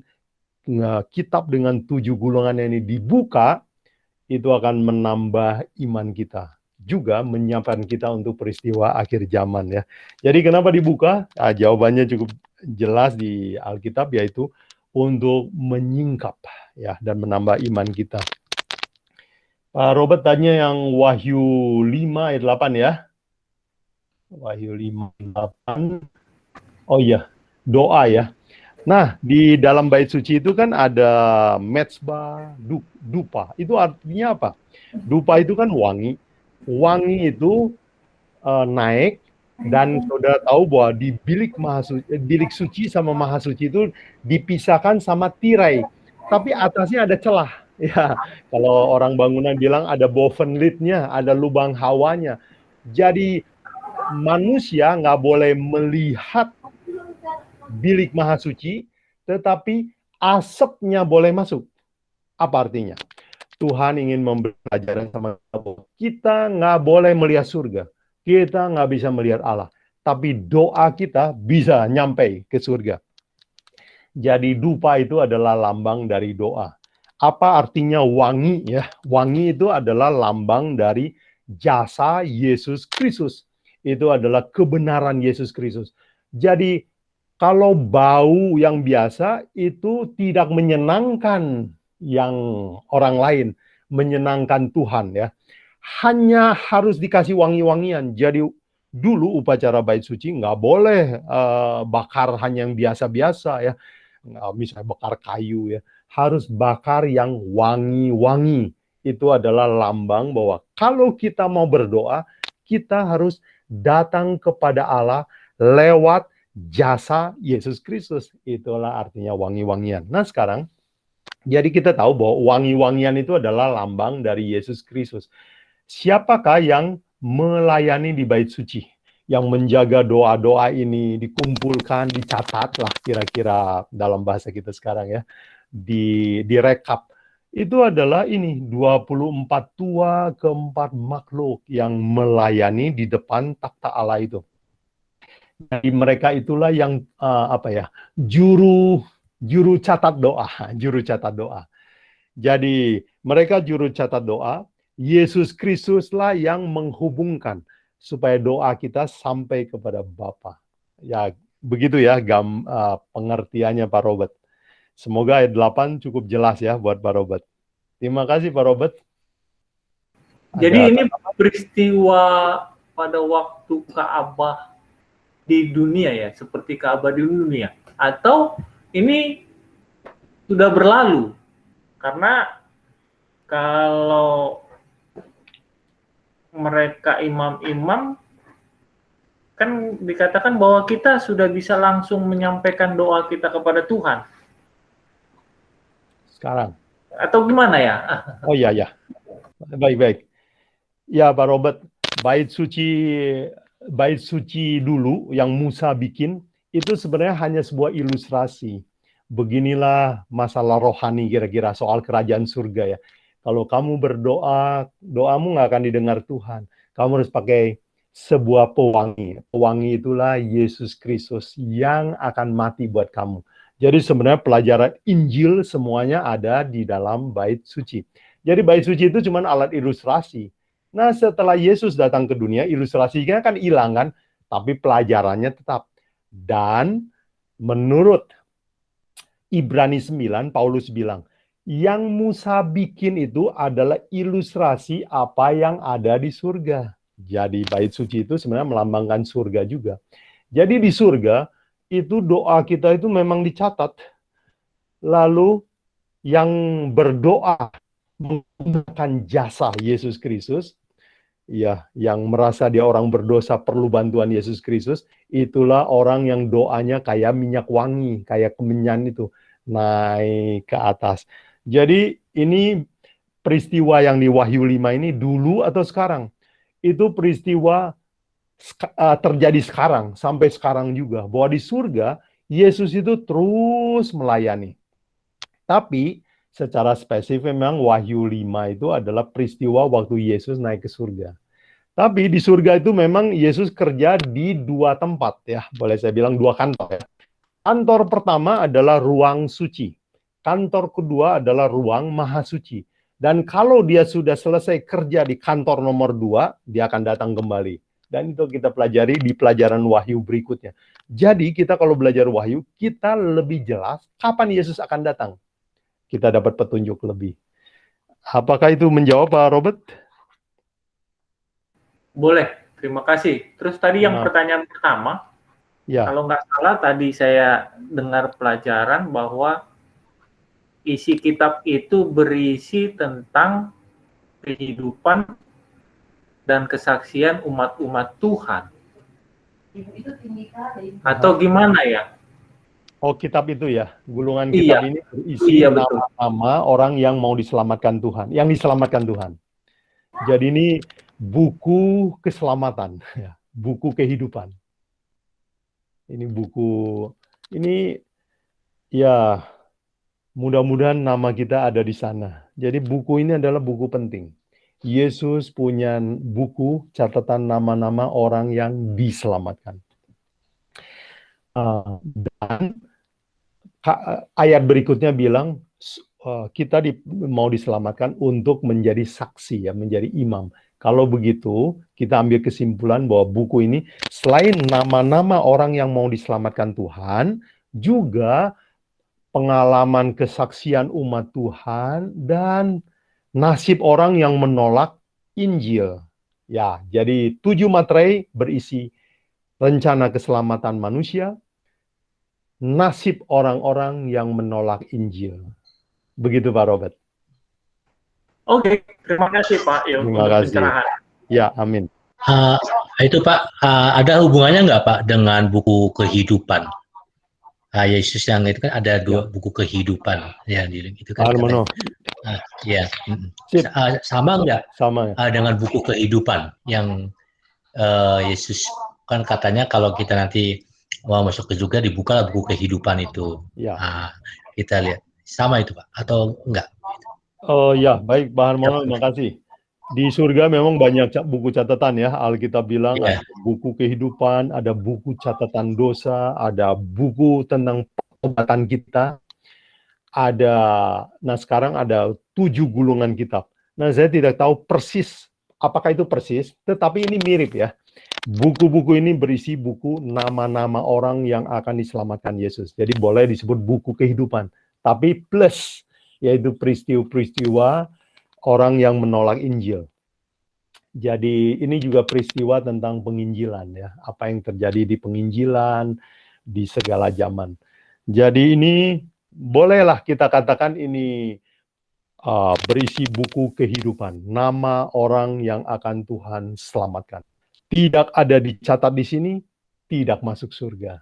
kitab dengan 7 gulungan ini dibuka, itu akan menambah iman kita. Juga menyiapkan kita untuk peristiwa akhir zaman ya. Jadi kenapa dibuka? Jawabannya cukup jelas di Alkitab, yaitu untuk menyingkap ya dan menambah iman kita. Pak Robert tanya yang Wahyu 5 ayat 8 ya. Wahyu 5 ayat 8. Oh iya, doa ya. Nah, di dalam bait suci itu kan ada mezbah, dupa. Itu artinya apa? Dupa itu kan wangi. Wangi itu naik, dan saudara tahu bahwa di bilik suci sama maha suci itu dipisahkan sama tirai, tapi atasnya ada celah. Ya, kalau orang bangunan bilang ada bovenlitnya, ada lubang hawanya. Jadi manusia nggak boleh melihat bilik maha suci, tetapi asapnya boleh masuk. Apa artinya? Tuhan ingin memberi pelajaran sama kita, nggak boleh melihat surga. Kita nggak bisa melihat Allah. Tapi doa kita bisa nyampe ke surga. Jadi dupa itu adalah lambang dari doa. Apa artinya wangi ya? Wangi itu adalah lambang dari jasa Yesus Kristus. Itu adalah kebenaran Yesus Kristus. Jadi kalau bau yang biasa itu tidak menyenangkan yang orang lain, menyenangkan Tuhan ya. Hanya harus dikasih wangi-wangian. Jadi dulu upacara bait suci nggak boleh bakar hanya yang biasa-biasa ya. Misalnya bakar kayu ya. Harus bakar yang wangi-wangi. Itu adalah lambang bahwa kalau kita mau berdoa, kita harus datang kepada Allah lewat jasa Yesus Kristus. Itulah artinya wangi-wangian. Nah sekarang, jadi kita tahu bahwa wangi-wangian itu adalah lambang dari Yesus Kristus. Siapakah yang melayani di bait suci? yang menjaga doa-doa ini dikumpulkan, dicatat lah kira-kira dalam bahasa kita sekarang ya, direkap. Itu adalah ini 24 tua keempat makhluk yang melayani di depan takhta Allah itu. Jadi mereka itulah yang juru catat doa, juru catat doa. Jadi mereka juru catat doa, Yesus Kristuslah yang menghubungkan supaya doa kita sampai kepada Bapa. Ya, begitu ya pengertiannya Pak Robert. Semoga ayat 8 cukup jelas ya buat Pak Robert. Terima kasih Pak Robert. Jadi ini peristiwa pada waktu Ka'bah di dunia ya, seperti Ka'bah di dunia. Atau ini sudah berlalu? Karena kalau mereka imam-imam kan dikatakan bahwa kita sudah bisa langsung menyampaikan doa kita kepada Tuhan. Sekarang. Atau gimana ya? Oh iya, ya. Baik. Ya Pak Robert, bait suci dulu yang Musa bikin, itu sebenarnya hanya sebuah ilustrasi. Beginilah masalah rohani kira-kira soal kerajaan surga ya. Kalau kamu berdoa, doamu nggak akan didengar Tuhan. Kamu harus pakai sebuah pewangi. Pewangi itulah Yesus Kristus yang akan mati buat kamu. Jadi sebenarnya pelajaran Injil semuanya ada di dalam bait suci. Jadi bait suci itu cuma alat ilustrasi. Nah setelah Yesus datang ke dunia, ilustrasinya kan hilang kan, tapi pelajarannya tetap. Dan menurut Ibrani 9, Paulus bilang, yang Musa bikin itu adalah ilustrasi apa yang ada di surga. Jadi bait suci itu sebenarnya melambangkan surga juga. Jadi di surga, itu doa kita itu memang dicatat. Lalu yang berdoa menggunakan jasa Yesus Kristus, ya, yang merasa dia orang berdosa perlu bantuan Yesus Kristus, itulah orang yang doanya kayak minyak wangi, kayak kemenyan itu naik ke atas. Jadi ini peristiwa yang di Wahyu 5 ini dulu atau sekarang? Itu peristiwa terjadi sekarang, sampai sekarang juga. Bahwa di surga, Yesus itu terus melayani. Tapi secara spesifik memang Wahyu 5 itu adalah peristiwa waktu Yesus naik ke surga. Tapi di surga itu memang Yesus kerja di dua tempat ya, boleh saya bilang dua kantor ya. Kantor pertama adalah ruang suci. Kantor kedua adalah ruang maha suci. Dan kalau dia sudah selesai kerja di kantor nomor 2, dia akan datang kembali. Dan itu kita pelajari di pelajaran Wahyu berikutnya. Jadi kita kalau belajar Wahyu, kita lebih jelas kapan Yesus akan datang. Kita dapat petunjuk lebih. Apakah itu menjawab Pak Robert? Boleh, terima kasih. Terus tadi yang pertanyaan pertama, ya. Kalau nggak salah tadi saya dengar pelajaran bahwa isi kitab itu berisi tentang kehidupan dan kesaksian umat-umat Tuhan. Atau gimana ya? Oh, kitab itu ya. Gulungan kitab ini berisi nama-nama orang yang mau diselamatkan Tuhan, yang diselamatkan Tuhan. Jadi ini buku keselamatan, ya, buku kehidupan. Ini buku, ini ya mudah-mudahan nama kita ada di sana. Jadi buku ini adalah buku penting. Yesus punya buku catatan nama-nama orang yang diselamatkan. Dan ayat berikutnya bilang kita mau diselamatkan untuk menjadi saksi ya, menjadi imam. Kalau begitu, kita ambil kesimpulan bahwa buku ini selain nama-nama orang yang mau diselamatkan Tuhan, juga pengalaman kesaksian umat Tuhan dan nasib orang yang menolak Injil. Ya, jadi 7 materai berisi rencana keselamatan manusia, nasib orang-orang yang menolak Injil. Begitu Pak Robert. Oke, terima kasih Pak Yo untuk pencerahan. Ya, amin. Itu Pak, ada hubungannya nggak Pak dengan buku kehidupan? Yesus yang itu kan ada dua buku kehidupan ya, itu kan. Ya, Sip. sama nggak? Sama. Dengan buku kehidupan yang Yesus kan katanya kalau kita nanti mau masuk ke surga dibuka buku kehidupan itu. Ya. Nah, kita lihat sama itu Pak atau enggak? Oh ya, baik Pak Harmono, terima kasih. Di surga memang banyak buku catatan ya. Alkitab bilang Iya. ada buku kehidupan, ada buku catatan dosa, ada buku tentang pertobatan kita. Nah sekarang ada 7 gulungan kitab. Nah saya tidak tahu persis apakah itu persis, tetapi ini mirip ya. Buku-buku ini berisi buku nama-nama orang yang akan diselamatkan Yesus. Jadi boleh disebut buku kehidupan. Tapi plus, yaitu peristiwa-peristiwa orang yang menolak Injil. Jadi ini juga peristiwa tentang penginjilan ya. Apa yang terjadi di penginjilan, di segala zaman. Jadi ini bolehlah kita katakan ini berisi buku kehidupan. Nama orang yang akan Tuhan selamatkan. Tidak ada dicatat di sini, tidak masuk surga.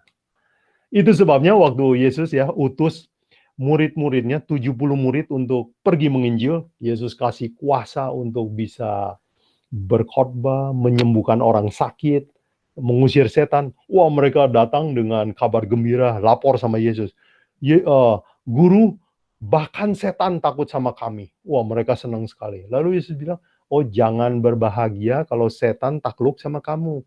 Itu sebabnya waktu Yesus ya utus murid-muridnya, 70 murid untuk pergi menginjil, Yesus kasih kuasa untuk bisa berkhotbah, menyembuhkan orang sakit, mengusir setan. Wah, mereka datang dengan kabar gembira, lapor sama Yesus. Guru, bahkan setan takut sama kami. Wah, mereka senang sekali. Lalu Yesus bilang, oh jangan berbahagia kalau setan takluk sama kamu.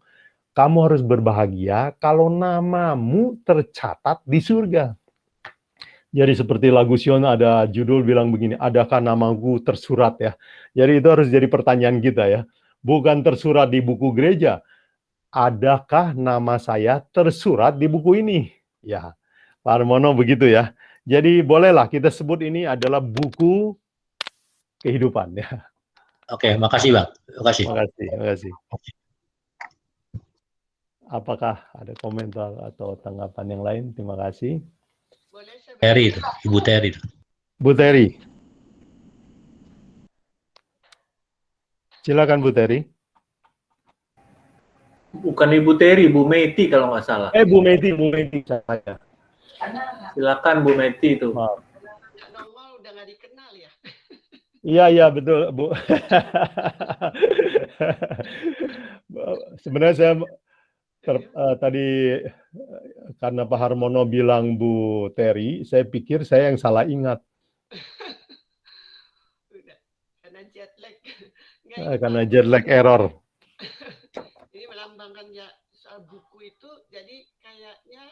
Kamu harus berbahagia kalau namamu tercatat di surga. Jadi seperti lagu Sion ada judul bilang begini, adakah namaku tersurat ya? Jadi itu harus jadi pertanyaan kita ya. Bukan tersurat di buku gereja. Adakah nama saya tersurat di buku ini? Ya, Pak Harmono begitu ya. Jadi bolehlah kita sebut ini adalah buku kehidupan ya. Oke, makasih Bang. Makasih. Makasih. Apakah ada komentar atau tanggapan yang lain? Terima kasih. Terry itu, Ibu Terry itu. Bu Terry. Silakan Bu Terry. Bukan Ibu Terry, Bu Meti kalau nggak salah. Bu Meti saya. Silakan Bu Meti itu. Maaf. Nongol udah nggak dikenal ya. Iya betul Bu. Sebenarnya saya tadi karena Pak Harmono bilang Bu Terry, saya pikir saya yang salah ingat. Udah, karena jet lag. Karena jet lag error. Ini melambangkan ya soal buku itu, jadi kayaknya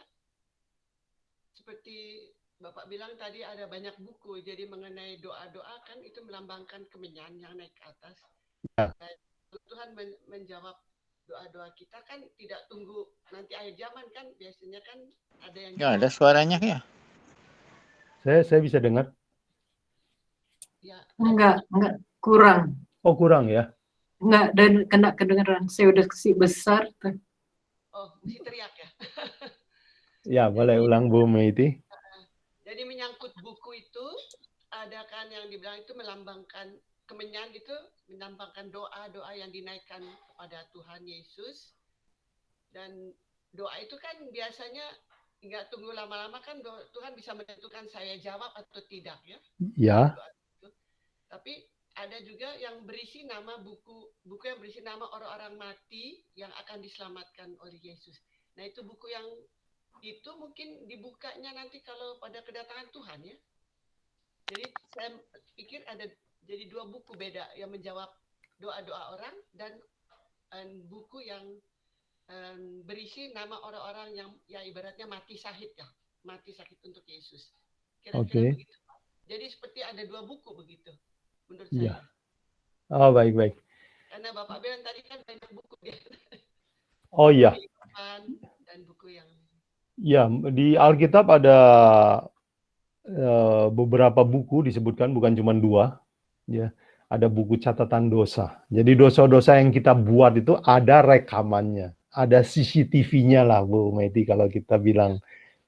seperti Bapak bilang tadi ada banyak buku, jadi mengenai doa-doa kan itu melambangkan kemenyan yang naik ke atas. Ya. Tuhan menjawab doa-doa kita kan tidak tunggu nanti akhir zaman kan, biasanya kan ada yang nggak ada suaranya ya. Saya bisa dengar. Ya, enggak kurang. Oh kurang ya? Enggak, dan kena kedengeran. Saya udah kasih besar. Oh, mesti teriak ya. Ya, boleh ulang Bu Meiti. Jadi menyangkut buku itu, ada kan yang dibilang itu melambangkan kemenyan gitu, melambangkan doa-doa yang dinaikkan kepada Tuhan Yesus. Dan doa itu kan biasanya nggak tunggu lama-lama kan Tuhan bisa menentukan saya jawab atau tidak ya. Ya. Tapi ada juga yang berisi nama buku yang berisi nama orang-orang mati yang akan diselamatkan oleh Yesus. Nah itu buku yang itu mungkin dibukanya nanti kalau pada kedatangan Tuhan ya. Jadi saya pikir ada jadi 2 buku beda yang menjawab doa-doa orang dan buku yang berisi nama orang-orang yang ya ibaratnya mati syahid ya, mati syahid untuk Yesus. Kira-kira begitu. Jadi seperti ada 2 buku begitu menurut saya. Oh baik. Karena Bapak bilang tadi kan banyak buku ya. Oh iya. Dan buku yang ya, di Alkitab ada beberapa buku disebutkan, bukan cuma 2. Ya, ada buku catatan dosa. Jadi dosa-dosa yang kita buat itu ada rekamannya, ada CCTV-nya lah Bu Meti kalau kita bilang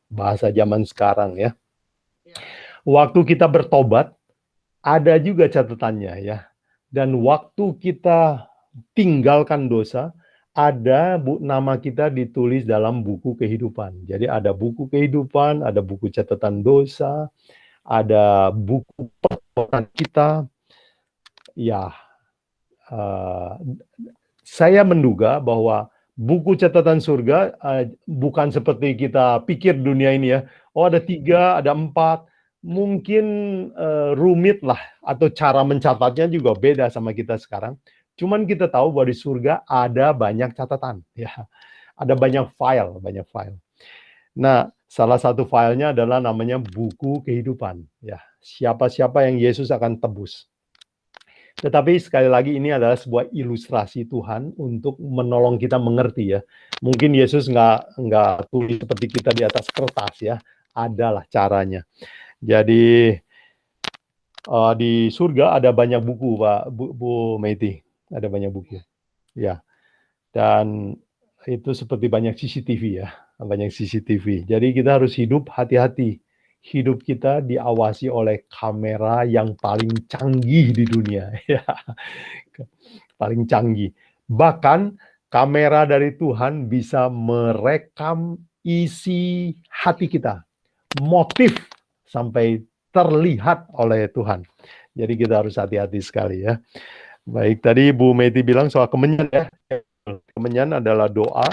bahasa zaman sekarang ya. Waktu kita bertobat ada juga catatannya ya. Dan waktu kita tinggalkan dosa ada nama kita ditulis dalam buku kehidupan. Jadi ada buku kehidupan, ada buku catatan dosa, ada buku pertobatan kita. Ya, saya menduga bahwa buku catatan surga bukan seperti kita pikir dunia ini ya. Oh ada 3, ada 4, mungkin rumit lah atau cara mencatatnya juga beda sama kita sekarang. Cuman kita tahu bahwa di surga ada banyak catatan, ya, ada banyak file. Nah, salah satu filenya adalah namanya buku kehidupan, ya. Siapa-siapa yang Yesus akan tebus. Tetapi sekali lagi ini adalah sebuah ilustrasi Tuhan untuk menolong kita mengerti ya. Mungkin Yesus nggak tulis seperti kita di atas kertas ya. Adalah caranya. Jadi di surga ada banyak buku, Pak, Bu Meiti. Ada banyak buku. Ya. Dan itu seperti banyak CCTV ya. Banyak CCTV. Jadi kita harus hidup hati-hati. Hidup kita diawasi oleh kamera yang paling canggih di dunia. Ya. Paling canggih. Bahkan kamera dari Tuhan bisa merekam isi hati kita. Motif sampai terlihat oleh Tuhan. Jadi kita harus hati-hati sekali ya. Baik, tadi Bu Meti bilang soal kemenyan ya. Kemenyan adalah doa.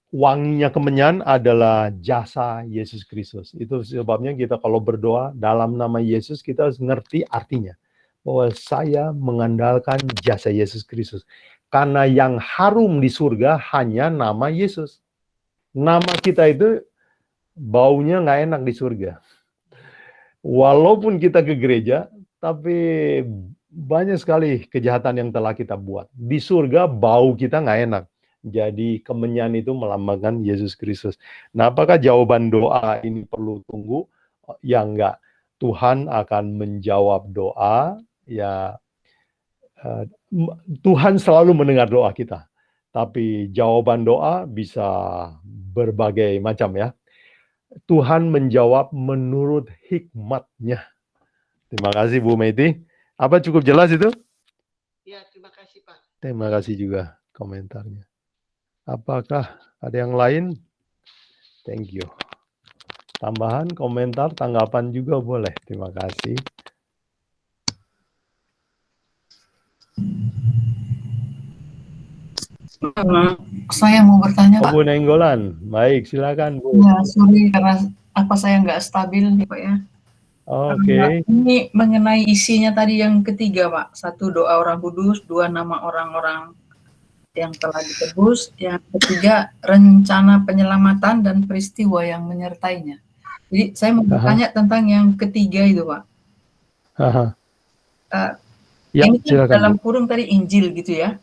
Wanginya kemenyan adalah jasa Yesus Kristus. Itu sebabnya kita kalau berdoa dalam nama Yesus, kita harus ngerti artinya. Bahwa saya mengandalkan jasa Yesus Kristus. Karena yang harum di surga hanya nama Yesus. Nama kita itu baunya nggak enak di surga. Walaupun kita ke gereja, tapi banyak sekali kejahatan yang telah kita buat. Di surga bau kita nggak enak. Jadi kemenyan itu melambangkan Yesus Kristus. Nah, apakah jawaban doa ini perlu tunggu? Ya enggak. Tuhan akan menjawab doa. Ya, Tuhan selalu mendengar doa kita. Tapi jawaban doa bisa berbagai macam ya. Tuhan menjawab menurut hikmatnya. Terima kasih Bu Meiti. Apa cukup jelas itu? Ya, terima kasih Pak. Terima kasih juga komentarnya. Apakah ada yang lain? Thank you. Tambahan, komentar, tanggapan juga boleh. Terima kasih. Saya mau bertanya, Pak. Bu Nenggolan, baik, silakan Bu. Ya, sorry karena saya nggak stabil nih, Pak ya. Oke. Ini mengenai isinya tadi yang ketiga, Pak. 1, doa orang kudus, 2, nama orang-orang yang telah ditebus, yang ketiga rencana penyelamatan dan peristiwa yang menyertainya. Jadi saya mau bertanya tentang yang ketiga itu, Pak. Ya, ini silakan, dalam Bu. kurung tadi Injil gitu ya.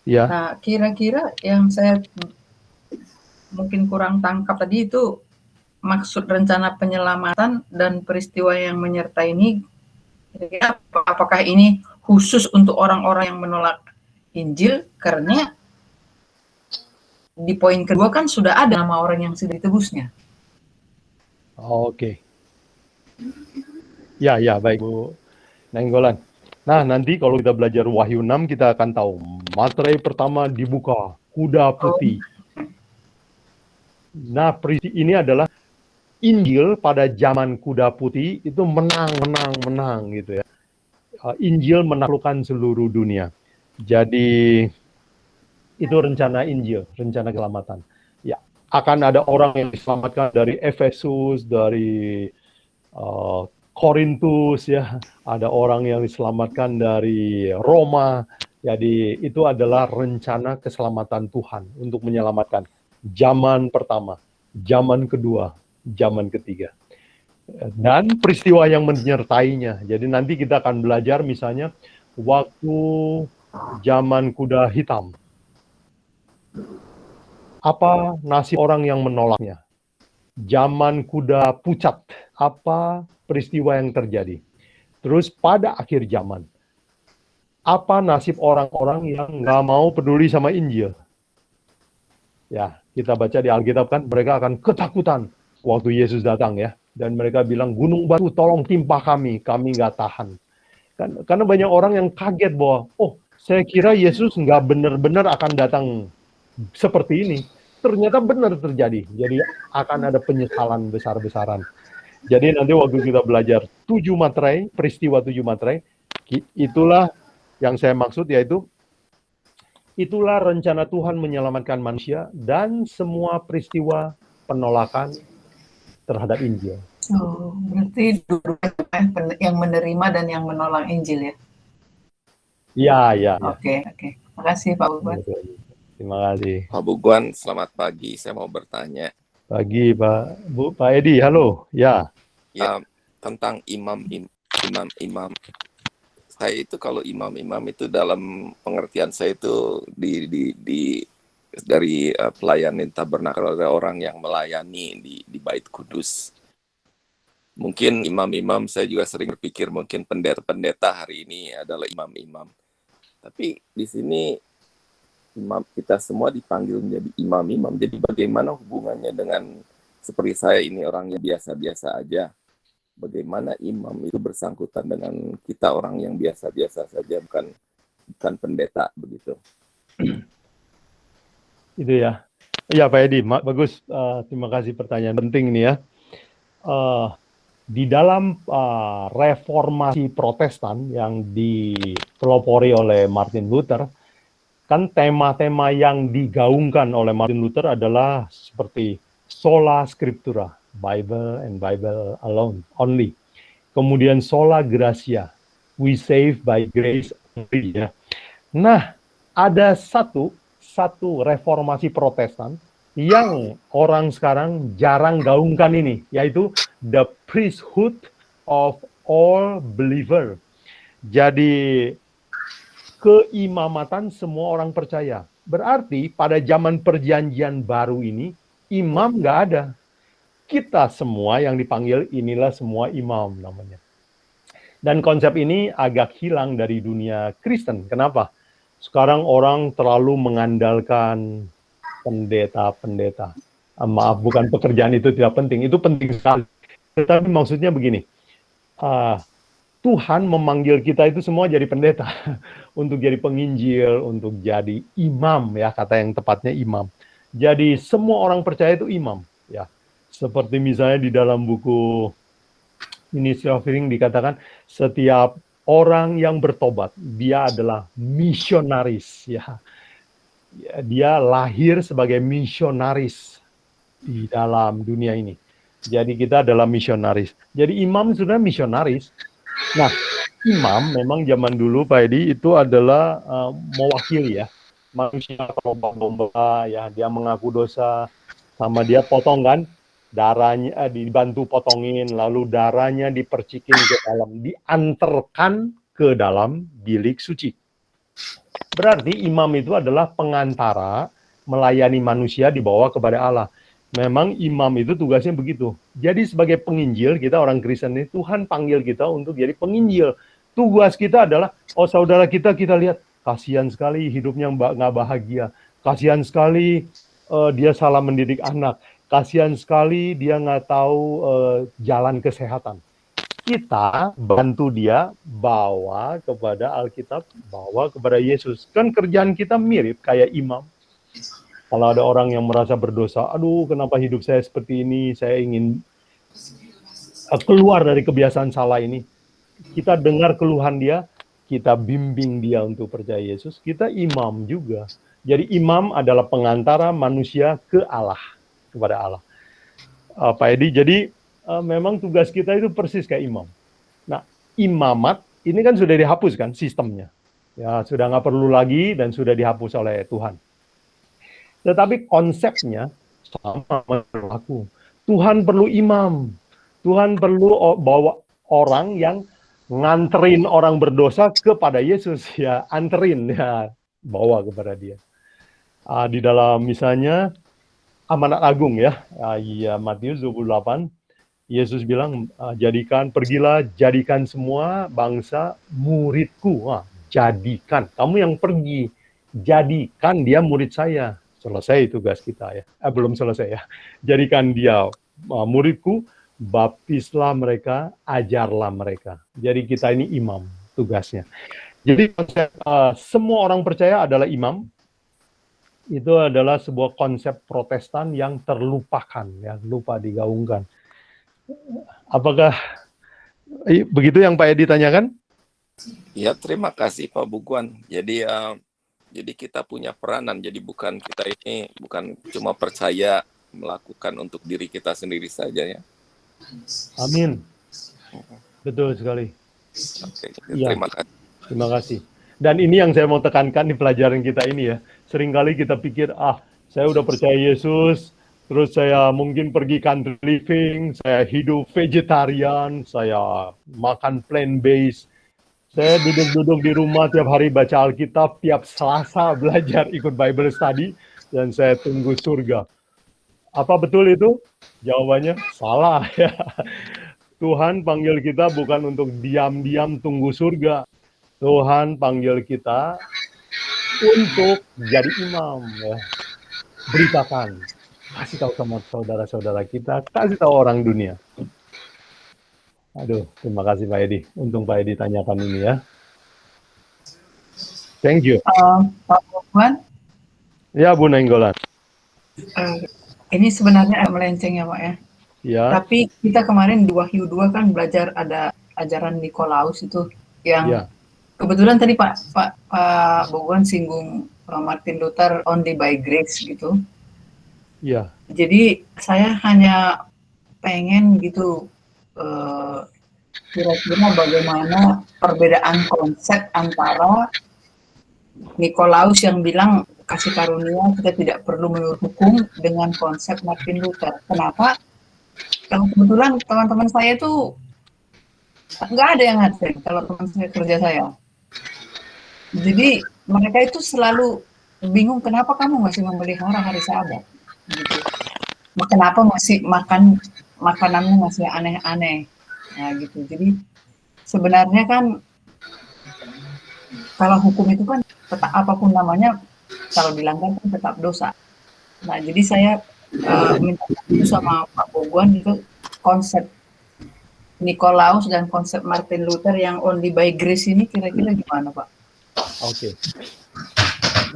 Ya. Nah, kira-kira yang saya mungkin kurang tangkap tadi itu maksud rencana penyelamatan dan peristiwa yang menyertai ini, kira-kira apakah ini khusus untuk orang-orang yang menolak Injil, karena di poin kedua kan sudah ada nama orang yang sudah ditebusnya. Oke. Ya, baik Bu Nenggolan. Nah, nanti kalau kita belajar Wahyu 6, kita akan tahu materai pertama dibuka, kuda putih. Nah, ini adalah Injil pada zaman kuda putih itu menang gitu ya. Injil menaklukkan seluruh dunia. Jadi itu rencana Injil, rencana keselamatan. Ya, akan ada orang yang diselamatkan dari Efesus, dari Korintus ya, ada orang yang diselamatkan dari Roma. Jadi itu adalah rencana keselamatan Tuhan untuk menyelamatkan zaman pertama, zaman kedua, zaman ketiga. Dan peristiwa yang menyertainya. Jadi nanti kita akan belajar misalnya waktu zaman kuda hitam. Apa nasib orang yang menolaknya? Zaman kuda pucat, apa peristiwa yang terjadi? Terus pada akhir zaman, apa nasib orang-orang yang nggak mau peduli sama Injil? Ya, kita baca di Alkitab kan, mereka akan ketakutan waktu Yesus datang ya. Dan mereka bilang, gunung batu tolong timpa kami nggak tahan. Karena banyak orang yang kaget bahwa, oh, saya kira Yesus nggak benar-benar akan datang seperti ini. Ternyata benar terjadi. Jadi akan ada penyesalan besar-besaran. Jadi nanti waktu kita belajar 7 materai, peristiwa 7 materai, itulah yang saya maksud, yaitu Itulah rencana Tuhan menyelamatkan manusia dan semua peristiwa penolakan terhadap Injil. Oh, berarti dua-duanya yang menerima dan yang menolak Injil ya? Ya. Oke. Makasih Pak Buban. Terima kasih. Pak Buguan, selamat pagi. Saya mau bertanya. Pagi Pak Edi, halo. Ya. Ya, tentang imam. Saya itu kalau imam itu dalam pengertian saya itu dari pelayanan tabernakel, ada orang yang melayani di Bait Kudus. Mungkin imam-imam, saya juga sering berpikir mungkin pendeta hari ini adalah imam-imam. Tapi di sini imam kita semua dipanggil menjadi imam-imam. Jadi bagaimana hubungannya dengan seperti saya ini orangnya biasa-biasa aja. Bagaimana imam itu bersangkutan dengan kita orang yang biasa-biasa saja, bukan pendeta begitu. Itu ya. Ya Pak Edi, bagus. Terima kasih, pertanyaan penting ini ya. Di dalam reformasi Protestan yang dipelopori oleh Martin Luther, kan tema-tema yang digaungkan oleh Martin Luther adalah seperti sola scriptura, Bible and Bible alone, only. Kemudian sola gratia, we save by grace only ya. Nah, ada satu reformasi Protestan yang orang sekarang jarang gaungkan ini, yaitu the priesthood of all believer. Jadi keimamatan semua orang percaya. Berarti pada zaman perjanjian baru ini, imam nggak ada. Kita semua yang dipanggil inilah semua imam namanya. Dan konsep ini agak hilang dari dunia Kristen. Kenapa? Sekarang orang terlalu mengandalkan pendeta-pendeta. Maaf, bukan pekerjaan itu tidak penting. Itu penting sekali. Tetapi maksudnya begini. Tuhan memanggil kita itu semua jadi pendeta. Untuk jadi penginjil, untuk jadi imam, ya, kata yang tepatnya imam. Jadi semua orang percaya itu imam, ya. Seperti misalnya di dalam buku Ministry of Healing dikatakan setiap orang yang bertobat dia adalah misionaris, ya. Dia lahir sebagai misionaris di dalam dunia ini. Jadi kita adalah misionaris. Jadi imam sudah misionaris. Nah, imam memang zaman dulu Pak Edi itu adalah mewakili ya. Manusia berlomba-lomba ya, dia mengaku dosa, sama dia potong kan, darahnya dibantu potongin, lalu darahnya dipercikin ke dalam, diantarkan ke dalam bilik suci. Berarti imam itu adalah pengantara melayani manusia dibawa kepada Allah. Memang imam itu tugasnya begitu. Jadi sebagai penginjil, kita orang Kristen ini, Tuhan panggil kita untuk jadi penginjil. Tugas kita adalah, saudara kita lihat, kasihan sekali hidupnya nggak bahagia. Kasihan sekali dia salah mendidik anak. Kasihan sekali dia nggak tahu jalan kesehatan. Kita bantu dia bawa kepada Alkitab, bawa kepada Yesus. Kan kerjaan kita mirip kayak imam. Kalau ada orang yang merasa berdosa, aduh kenapa hidup saya seperti ini, saya ingin keluar dari kebiasaan salah ini. Kita dengar keluhan dia, kita bimbing dia untuk percaya Yesus, kita imam juga. Jadi imam adalah pengantara manusia ke Allah, kepada Allah. Pak Edi, jadi memang tugas kita itu persis kayak imam. Nah, imamat ini kan sudah dihapus kan sistemnya. Ya, sudah nggak perlu lagi dan sudah dihapus oleh Tuhan. Tetapi konsepnya sama berlaku. Tuhan perlu imam. Tuhan perlu bawa orang yang nganterin orang berdosa kepada Yesus, ya, anterin, ya, bawa kepada dia. Di dalam misalnya amanat agung ya, Matius 28, Yesus bilang, pergilah jadikan semua bangsa muridku. Jadikan, kamu yang pergi, jadikan dia murid saya. Selesai tugas kita ya, belum selesai ya. Jadikan dia muridku, baptislah mereka, ajarlah mereka. Jadi kita ini imam tugasnya. Jadi konsep semua orang percaya adalah imam. Itu adalah sebuah konsep Protestan yang terlupakan, ya, lupa digaungkan. Apakah begitu yang Pak Edi tanyakan? Ya, terima kasih Pak Buguan. Jadi Jadi kita punya peranan. Jadi kita ini bukan cuma percaya melakukan untuk diri kita sendiri saja ya. Amin. Betul sekali. Oke, Ya. terima kasih. Terima kasih. Dan ini yang saya mau tekankan di pelajaran kita ini ya. Seringkali kita pikir, saya udah percaya Yesus, terus saya mungkin pergi country living, saya hidup vegetarian, saya makan plant-based. Saya duduk-duduk di rumah tiap hari baca Alkitab, tiap Selasa belajar ikut Bible study, dan saya tunggu surga. Apa betul itu? Jawabannya salah ya. Tuhan panggil kita bukan untuk diam-diam tunggu surga. Tuhan panggil kita untuk jadi imam ya. Beritakan, kasih tahu sama saudara-saudara kita, kasih tahu orang dunia. Aduh, terima kasih Pak Edi. Untung Pak Edi tanyakan ini ya. Thank you. Pak Bogwan, Ya Bu Nainggolan. ini sebenarnya melenceng ya Pak ya. Ya. Tapi kita kemarin di Wahyu 2 kan belajar ada ajaran Nikolaus itu yang Ya. kebetulan tadi Pak Bogwan singgung Martin Luther only by grace gitu. Ya. Jadi saya hanya pengen gitu kira-kira bagaimana perbedaan konsep antara Nikolaus yang bilang kasih karunia kita tidak perlu menurut hukum dengan konsep Martin Luther. Kenapa? Kalau kebetulan teman-teman saya tuh nggak ada yang ngerti kalau teman saya kerja saya. Jadi mereka itu selalu bingung kenapa kamu masih memelihara hari Sabat. Gitu. Kenapa masih makananmu masih aneh-aneh. Nah gitu. Jadi sebenarnya kan kalau hukum itu kan tetap apapun namanya kalau dilanggar kan tetap dosa. Nah jadi saya minta itu sama Pak Bogwan itu konsep Nikolaus dan konsep Martin Luther yang only by grace ini kira-kira gimana Pak? Oke.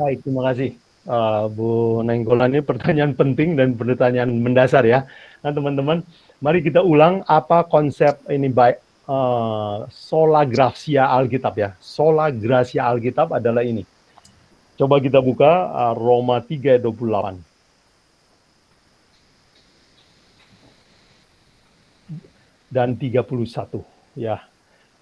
Baik, terima kasih. Bu Nainggolan, ini pertanyaan penting dan pertanyaan mendasar ya. Nah teman-teman, mari kita ulang apa konsep ini baik sola gratia Alkitab ya. Sola gratia Alkitab adalah ini. Coba kita buka Roma 3:28. Dan 31 ya.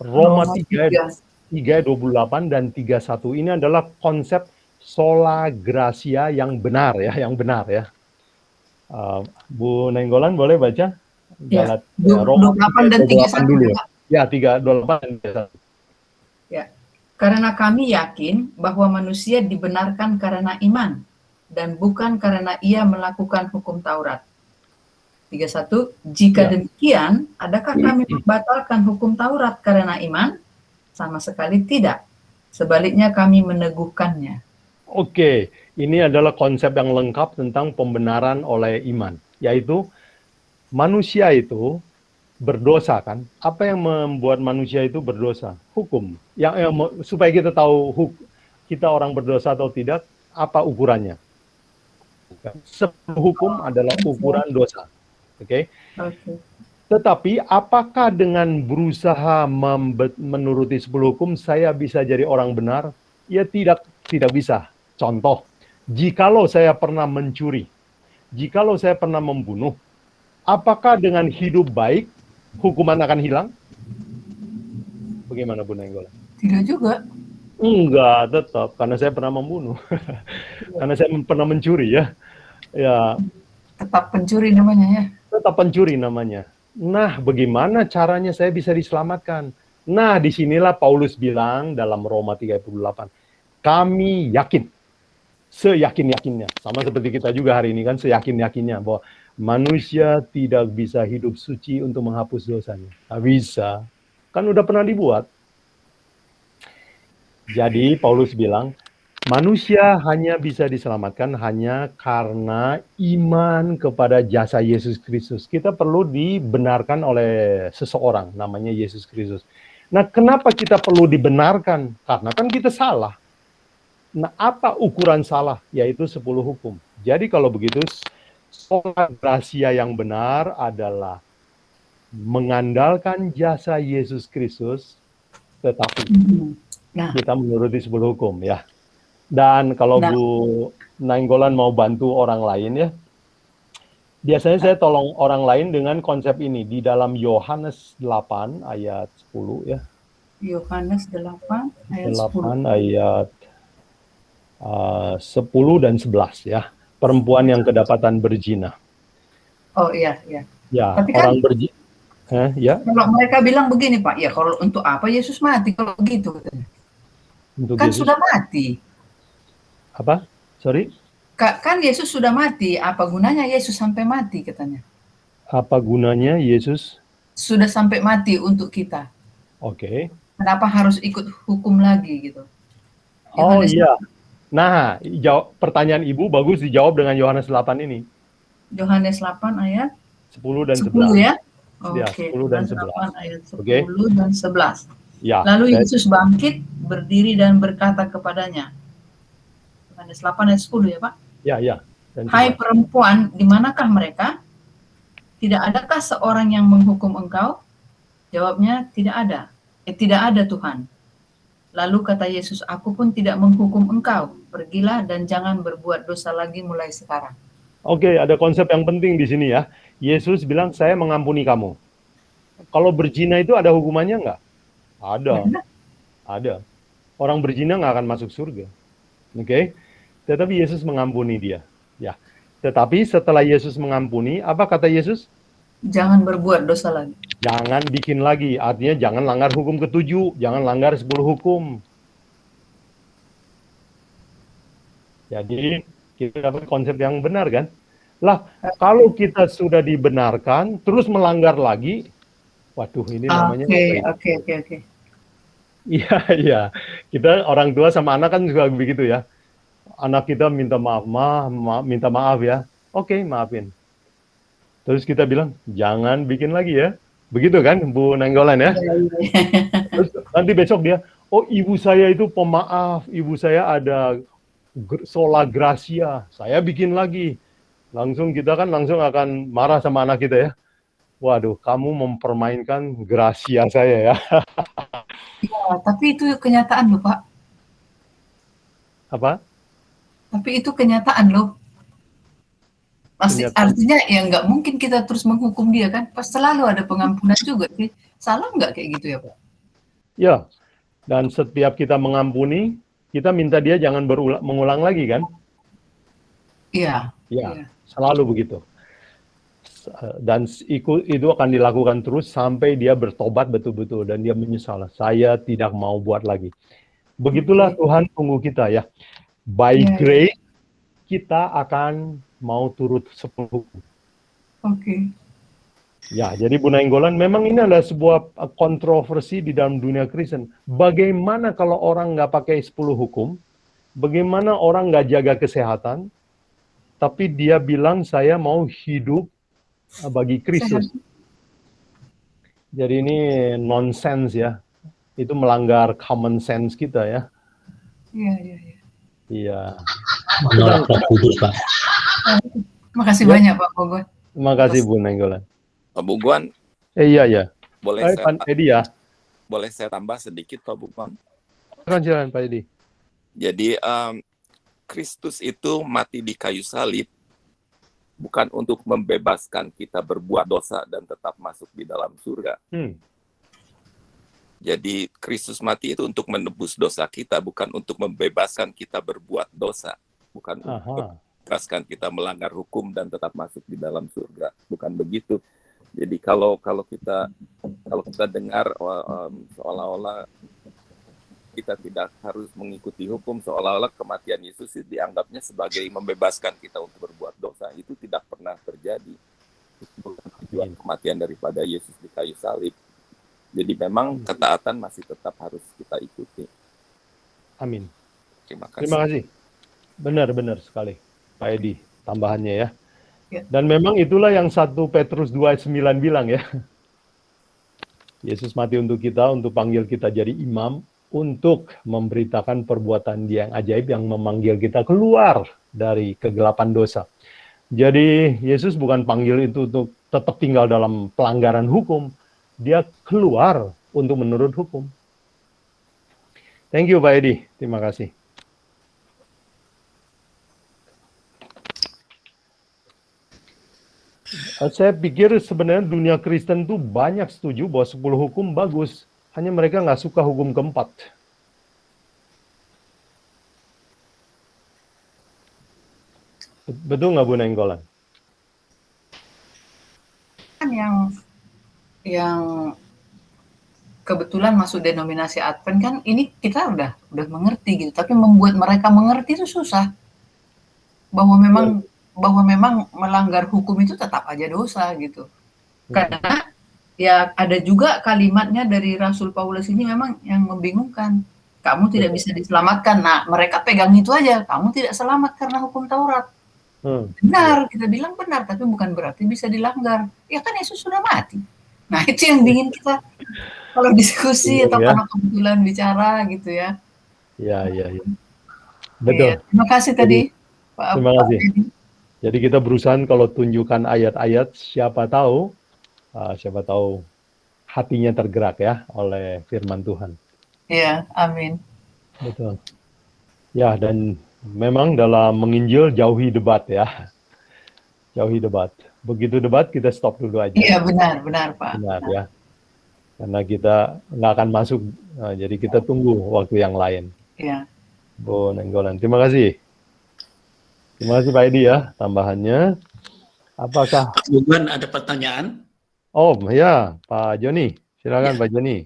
Roma 3:28 dan 31 ini adalah konsep sola gratia yang benar ya, Bu Nainggolan boleh baca? Ya, Roma 28 dan 31 dulu ya. Ya, 3:28 dan 31. Ya. Karena kami yakin bahwa manusia dibenarkan karena iman dan bukan karena ia melakukan hukum Taurat. 31, jika demikian, adakah kami membatalkan hukum Taurat karena iman? Sama sekali tidak. Sebaliknya kami meneguhkannya. Oke, ini adalah konsep yang lengkap tentang pembenaran oleh iman, yaitu manusia itu berdosa kan? Apa yang membuat manusia itu berdosa? Hukum. Supaya kita tahu kita orang berdosa atau tidak, apa ukurannya? Hukum adalah ukuran dosa. Oke. Tetapi apakah dengan berusaha menuruti 10 hukum saya bisa jadi orang benar? Ya tidak bisa. Contoh, jikalau saya pernah mencuri, jikalau saya pernah membunuh, apakah dengan hidup baik hukuman akan hilang? Bagaimana Bu Nainggolan? Tidak juga. Enggak, tetap karena saya pernah membunuh. Karena saya pernah mencuri ya. Ya. Tetap pencuri namanya ya. Tetap pencuri namanya. Nah, bagaimana caranya saya bisa diselamatkan? Nah, disinilah Paulus bilang dalam Roma 3:28, kami yakin, seyakin-yakinnya, sama seperti kita juga hari ini kan, seyakin-yakinnya bahwa manusia tidak bisa hidup suci untuk menghapus dosanya. Nggak bisa. Kan udah pernah dibuat. Jadi Paulus bilang, manusia hanya bisa diselamatkan hanya karena iman kepada jasa Yesus Kristus. Kita perlu dibenarkan oleh seseorang, namanya Yesus Kristus. Nah, kenapa kita perlu dibenarkan? Karena kan kita salah. Nah, apa ukuran salah? Yaitu 10 hukum. Jadi kalau begitu, sola gratia yang benar adalah mengandalkan jasa Yesus Kristus, tetapi kita menuruti 10 hukum ya. Dan kalau Nah. Bu Nainggolan mau bantu orang lain ya, biasanya saya tolong orang lain dengan konsep ini di dalam Yohanes 8 ayat 10 ya. Yohanes 8 ayat 8 10. ayat 10 dan 11 ya. Perempuan yang kedapatan berzina. Oh iya, iya. Ya, Tapi kan orang berzina. Ya, kalau mereka bilang begini Pak, ya kalau untuk apa Yesus mati kalau begitu katanya. untuk Kan Yesus sudah mati. apa? Sorry, Kan Yesus sudah mati, apa gunanya Yesus sampai mati katanya. apa gunanya Yesus? Sudah sampai mati untuk kita. Oke. Kenapa harus ikut hukum lagi gitu? Oh Yohanes iya. Nah, pertanyaan Ibu bagus dijawab dengan Yohanes 8 ini. Yohanes 8 ayat 10 dan 10 11. ya? Ya, Oke, 10 dan Yohanes 8 11. ayat 10 Oke. dan 11. Ya. Lalu Yesus bangkit, berdiri dan berkata kepadanya. Yohanes 8 ayat 10 ya Pak? Ya. Dan Hai 11. perempuan, di manakah mereka? Tidak adakah seorang yang menghukum engkau? Jawabnya, tidak ada. Tidak ada Tuhan. Lalu kata Yesus, aku pun tidak menghukum engkau. Pergilah dan jangan berbuat dosa lagi mulai sekarang. Oke, ada konsep yang penting di sini ya. Yesus bilang, saya mengampuni kamu. Kalau berzina itu ada hukumannya nggak? Ada. Benar? Ada. Orang berzina nggak akan masuk surga. Oke? Tetapi Yesus mengampuni dia. Ya. Tetapi setelah Yesus mengampuni, apa kata Yesus? Jangan berbuat dosa lagi. Jangan bikin lagi. Artinya jangan langgar hukum ke-7. Jangan langgar 10 hukum. Jadi kita dapat konsep yang benar kan? Lah, kalau kita sudah dibenarkan, terus melanggar lagi, waduh ini namanya apa ini? Oke. Iya. Kita orang tua sama anak kan juga begitu ya. Anak kita minta maaf, minta maaf ya. Oke, maafin. Terus kita bilang, jangan bikin lagi ya. Begitu kan, Bu Nainggolan ya? Terus nanti besok dia, oh ibu saya itu pemaaf, ibu saya ada sola gracia, saya bikin lagi. Langsung kita kan langsung akan marah sama anak kita ya. Waduh, kamu mempermainkan gracia saya ya. Ya, tapi itu kenyataan loh Pak. Apa? Tapi itu kenyataan loh. Pasti Kenyataan. artinya ya nggak mungkin kita terus menghukum dia kan. Pas selalu ada pengampunan juga sih. Salah nggak kayak gitu ya Pak? Ya, dan setiap kita mengampuni, kita minta dia jangan mengulang lagi kan? Iya. Ya, selalu begitu. Dan itu akan dilakukan terus sampai dia bertobat betul-betul dan dia menyesal. Saya tidak mau buat lagi. Begitulah Tuhan tunggu kita ya. By grace kita akan mau turut 10 hukum. Oke. Ya, jadi Bu Nainggolan, memang ini adalah sebuah kontroversi di dalam dunia Kristen. Bagaimana kalau orang nggak pakai 10 hukum? Bagaimana orang nggak jaga kesehatan? Tapi dia bilang, saya mau hidup bagi Kristus. Jadi ini nonsense ya. Itu melanggar common sense kita ya. Iya. Menolak Roh Kudus, Pak. Makasih banyak Pak Bogor. Terima kasih Bu Nainggolan. Pak Buguan. Iya. Boleh Pak Edi ya. Boleh saya tambah sedikit Pak Buguan? Silakan Pak Edi. Jadi Kristus itu mati di kayu salib bukan untuk membebaskan kita berbuat dosa dan tetap masuk di dalam surga. Jadi Kristus mati itu untuk menebus dosa kita, bukan untuk membebaskan kita berbuat dosa, bukan untuk membebaskan kita melanggar hukum dan tetap masuk di dalam surga, bukan begitu. Jadi kalau kita dengar seolah-olah kita tidak harus mengikuti hukum, seolah-olah kematian Yesus dianggapnya sebagai membebaskan kita untuk berbuat dosa, itu tidak pernah terjadi. Itu bukan tujuan kematian daripada Yesus di kayu salib. Jadi memang ketaatan masih tetap harus kita ikuti. Amin. Terima kasih. Terima kasih. Benar sekali Pak Edi tambahannya ya. Dan memang itulah yang 1 Petrus 2:9 bilang ya. Yesus mati untuk kita, untuk panggil kita jadi imam, untuk memberitakan perbuatan Dia yang ajaib yang memanggil kita keluar dari kegelapan dosa. Jadi Yesus bukan panggil itu untuk tetap tinggal dalam pelanggaran hukum. Dia keluar untuk menurut hukum. Thank you Pak Edi. Terima kasih. Saya pikir sebenarnya dunia Kristen tuh banyak setuju bahwa 10 hukum bagus. Hanya mereka nggak suka hukum keempat. Betul nggak Bu Nenggolan? Kan yang kebetulan masuk denominasi Advent kan ini kita udah mengerti gitu, tapi membuat mereka mengerti itu susah. Bahwa memang melanggar hukum itu tetap aja dosa gitu. Karena ya ada juga kalimatnya dari Rasul Paulus ini memang yang membingungkan. Kamu tidak bisa diselamatkan. Nah, mereka pegang itu aja. Kamu tidak selamat karena hukum Taurat. Benar, kita bilang benar, tapi bukan berarti bisa dilanggar. Ya kan Yesus sudah mati. Nah, itu yang bikin kita kalau diskusi atau karena kebetulan bicara gitu ya. Iya. Betul. Ya, terima kasih tadi, Pak. Terima kasih. Jadi kita berusaha kalau tunjukkan ayat-ayat, siapa tahu hatinya tergerak ya oleh firman Tuhan. Iya, amin. Betul. Ya, dan memang dalam menginjil jauhi debat ya. Jauhi debat. Begitu debat kita stop dulu aja. Iya, benar Pak. Benar ya. Karena kita nggak akan masuk, jadi kita tunggu waktu yang lain. Iya. Bu Nenggolan, terima kasih. Terima kasih Pak Edi ya, tambahannya. Apakah Pak Bugwan ada pertanyaan? Oh ya, Pak Joni. Silakan Pak Joni.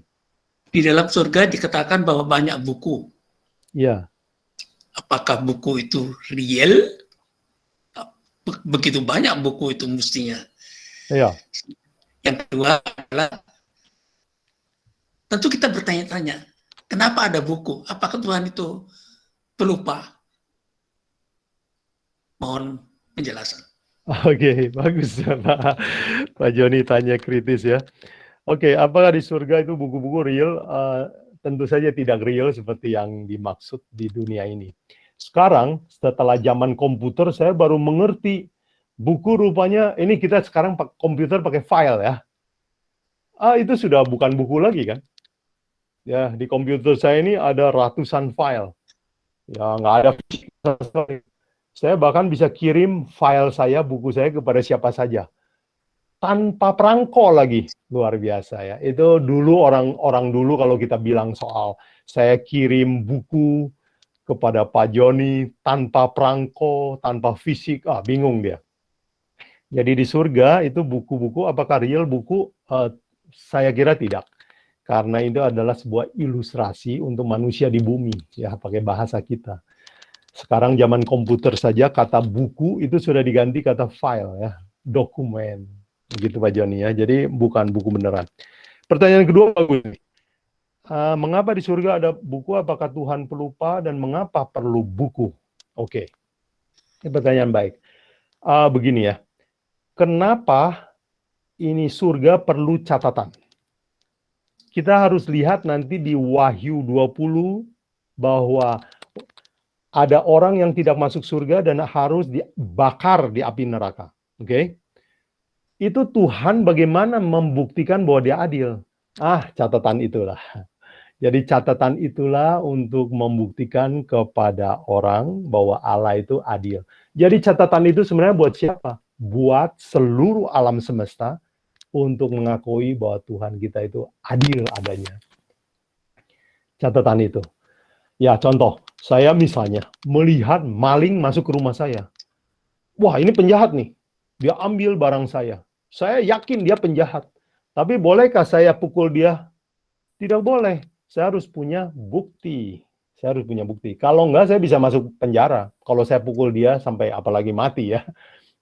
Di dalam surga dikatakan bahwa banyak buku. Iya. Apakah buku itu real? Begitu banyak buku itu mestinya. Iya. Yang kedua adalah tentu kita bertanya-tanya, kenapa ada buku? Apakah Tuhan itu pelupa? Mohon penjelasan. Oke, bagus Pak Joni tanya kritis ya. Oke, apakah di surga itu buku-buku real? Tentu saja tidak real seperti yang dimaksud di dunia ini. Sekarang setelah zaman komputer saya baru mengerti buku rupanya ini kita sekarang komputer pakai file ya. Itu sudah bukan buku lagi kan? Ya, di komputer saya ini ada ratusan file. Ya, nggak ada. Saya bahkan bisa kirim file saya, buku saya kepada siapa saja. Tanpa perangko lagi, luar biasa ya. Itu dulu orang dulu kalau kita bilang soal saya kirim buku kepada Pak Joni tanpa perangko, tanpa fisik, bingung dia. Jadi di surga itu buku-buku apakah real buku? Saya kira tidak. Karena itu adalah sebuah ilustrasi untuk manusia di bumi, ya pakai bahasa kita. Sekarang zaman komputer saja kata buku itu sudah diganti kata file ya, dokumen. Begitu Pak Joni ya. Jadi bukan buku beneran. Pertanyaan kedua bagus. Mengapa di surga ada buku? Apakah Tuhan pelupa dan mengapa perlu buku? Oke. Ini pertanyaan baik. Begini ya. Kenapa ini surga perlu catatan? Kita harus lihat nanti di Wahyu 20 bahwa ada orang yang tidak masuk surga dan harus dibakar di api neraka. Oke? Itu Tuhan bagaimana membuktikan bahwa dia adil. Catatan itulah. Jadi catatan itulah untuk membuktikan kepada orang bahwa Allah itu adil. Jadi catatan itu sebenarnya buat siapa? Buat seluruh alam semesta untuk mengakui bahwa Tuhan kita itu adil adanya. Catatan itu. Ya contoh, saya misalnya melihat maling masuk ke rumah saya. Wah ini penjahat nih. Dia ambil barang saya. Saya yakin dia penjahat. Tapi bolehkah saya pukul dia? Tidak boleh. Saya harus punya bukti. Kalau enggak, saya bisa masuk penjara. Kalau saya pukul dia sampai apalagi mati ya.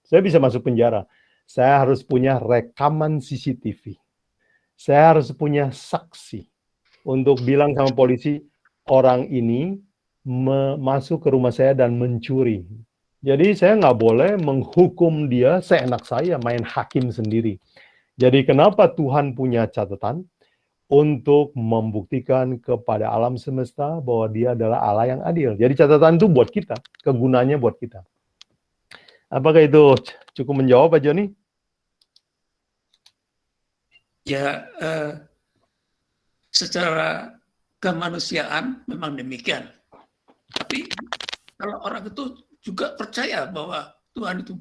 Saya bisa masuk penjara. Saya harus punya rekaman CCTV. Saya harus punya saksi. Untuk bilang sama polisi, orang ini masuk ke rumah saya dan mencuri. Jadi saya nggak boleh menghukum dia seenak saya, main hakim sendiri. Jadi kenapa Tuhan punya catatan? Untuk membuktikan kepada alam semesta bahwa dia adalah Allah yang adil. Jadi catatan itu buat kita, kegunaannya buat kita. Apakah itu cukup menjawab Pak Joni? Ya, secara kemanusiaan memang demikian. Tapi kalau orang itu juga percaya bahwa Tuhan itu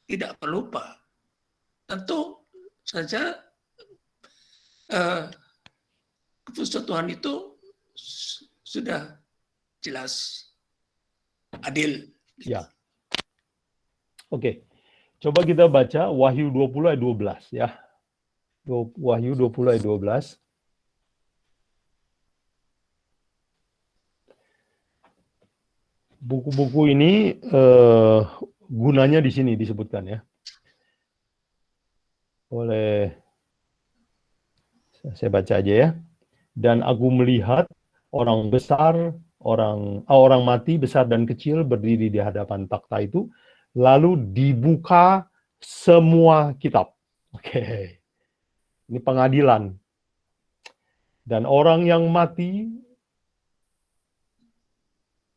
tidak pelupa, tentu saja keputusan Tuhan itu sudah jelas adil. Ya. Oke. Coba kita baca Wahyu 20 ayat 12 ya. Wahyu 20 ayat 12. Buku-buku ini gunanya di sini disebutkan ya. Boleh saya baca aja ya. Dan aku melihat orang besar, orang mati besar dan kecil berdiri di hadapan takhta itu, lalu dibuka semua kitab. Oke. Ini pengadilan. Dan orang yang mati,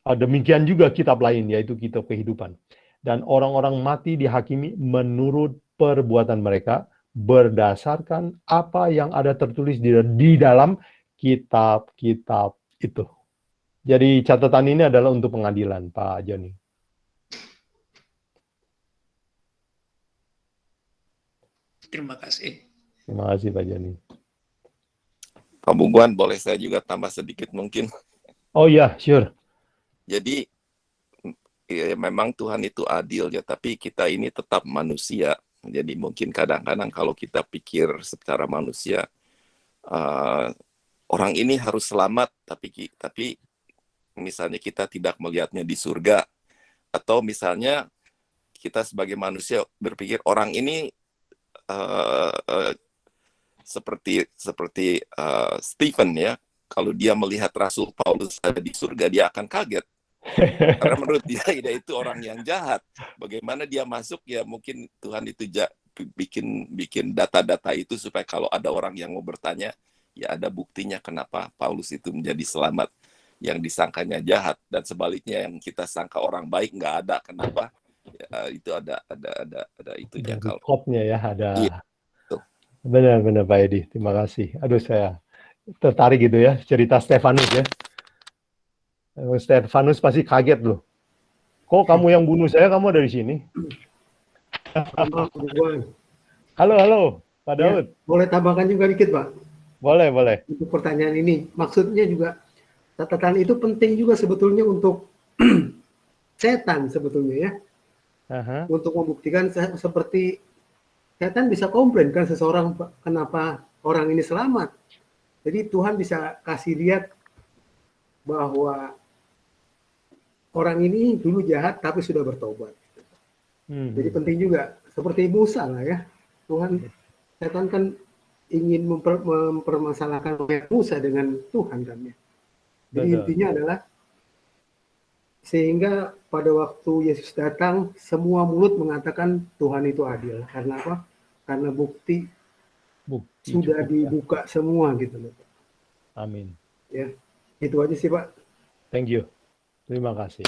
demikian juga kitab lain, yaitu kitab kehidupan. Dan orang-orang mati dihakimi menurut perbuatan mereka, berdasarkan apa yang ada tertulis di dalam kitab-kitab itu. Jadi catatan ini adalah untuk pengadilan, Pak Joni. Terima kasih. Terima kasih, Pak Joni. Pak Buguan, boleh saya juga tambah sedikit mungkin? Oh ya, sure. Jadi ya, memang Tuhan itu adil ya, tapi kita ini tetap manusia. Jadi mungkin kadang-kadang kalau kita pikir secara manusia, orang ini harus selamat, tapi misalnya kita tidak melihatnya di surga, atau misalnya kita sebagai manusia berpikir orang ini seperti Stephen ya, kalau dia melihat Rasul Paulus ada di surga, dia akan kaget. Karena menurut dia itu orang yang jahat. Bagaimana dia masuk, ya mungkin Tuhan itu bikin data-data itu supaya kalau ada orang yang mau bertanya, ya ada buktinya kenapa Paulus itu menjadi selamat. Yang disangkanya jahat, dan sebaliknya yang kita sangka orang baik nggak ada. Kenapa? Ya, itu ada itunya. Kalau kopnya ya, ada. Iya. Benar-benar Pak Edi, terima kasih. Aduh, saya tertarik gitu ya, cerita Stefanus ya. Stefanus pasti kaget loh. Kok kamu yang bunuh saya, kamu ada di sini? Halo, Pak Daud. Ya, boleh tambahkan juga dikit, Pak? Boleh. Untuk pertanyaan ini, maksudnya juga catatan itu penting juga sebetulnya untuk setan sebetulnya ya. Untuk membuktikan seperti setan bisa komplain kan seseorang kenapa orang ini selamat. Jadi Tuhan bisa kasih lihat bahwa orang ini dulu jahat tapi sudah bertobat. Jadi penting juga seperti Musa lah ya. Setan kan ingin mempermasalahkan Musa dengan Tuhan kan ya. Jadi intinya adalah sehingga pada waktu Yesus datang semua mulut mengatakan Tuhan itu adil. Karena apa? Karena bukti sudah dibuka semua gitu loh. Amin. Ya, itu aja sih Pak. Thank you. Terima kasih.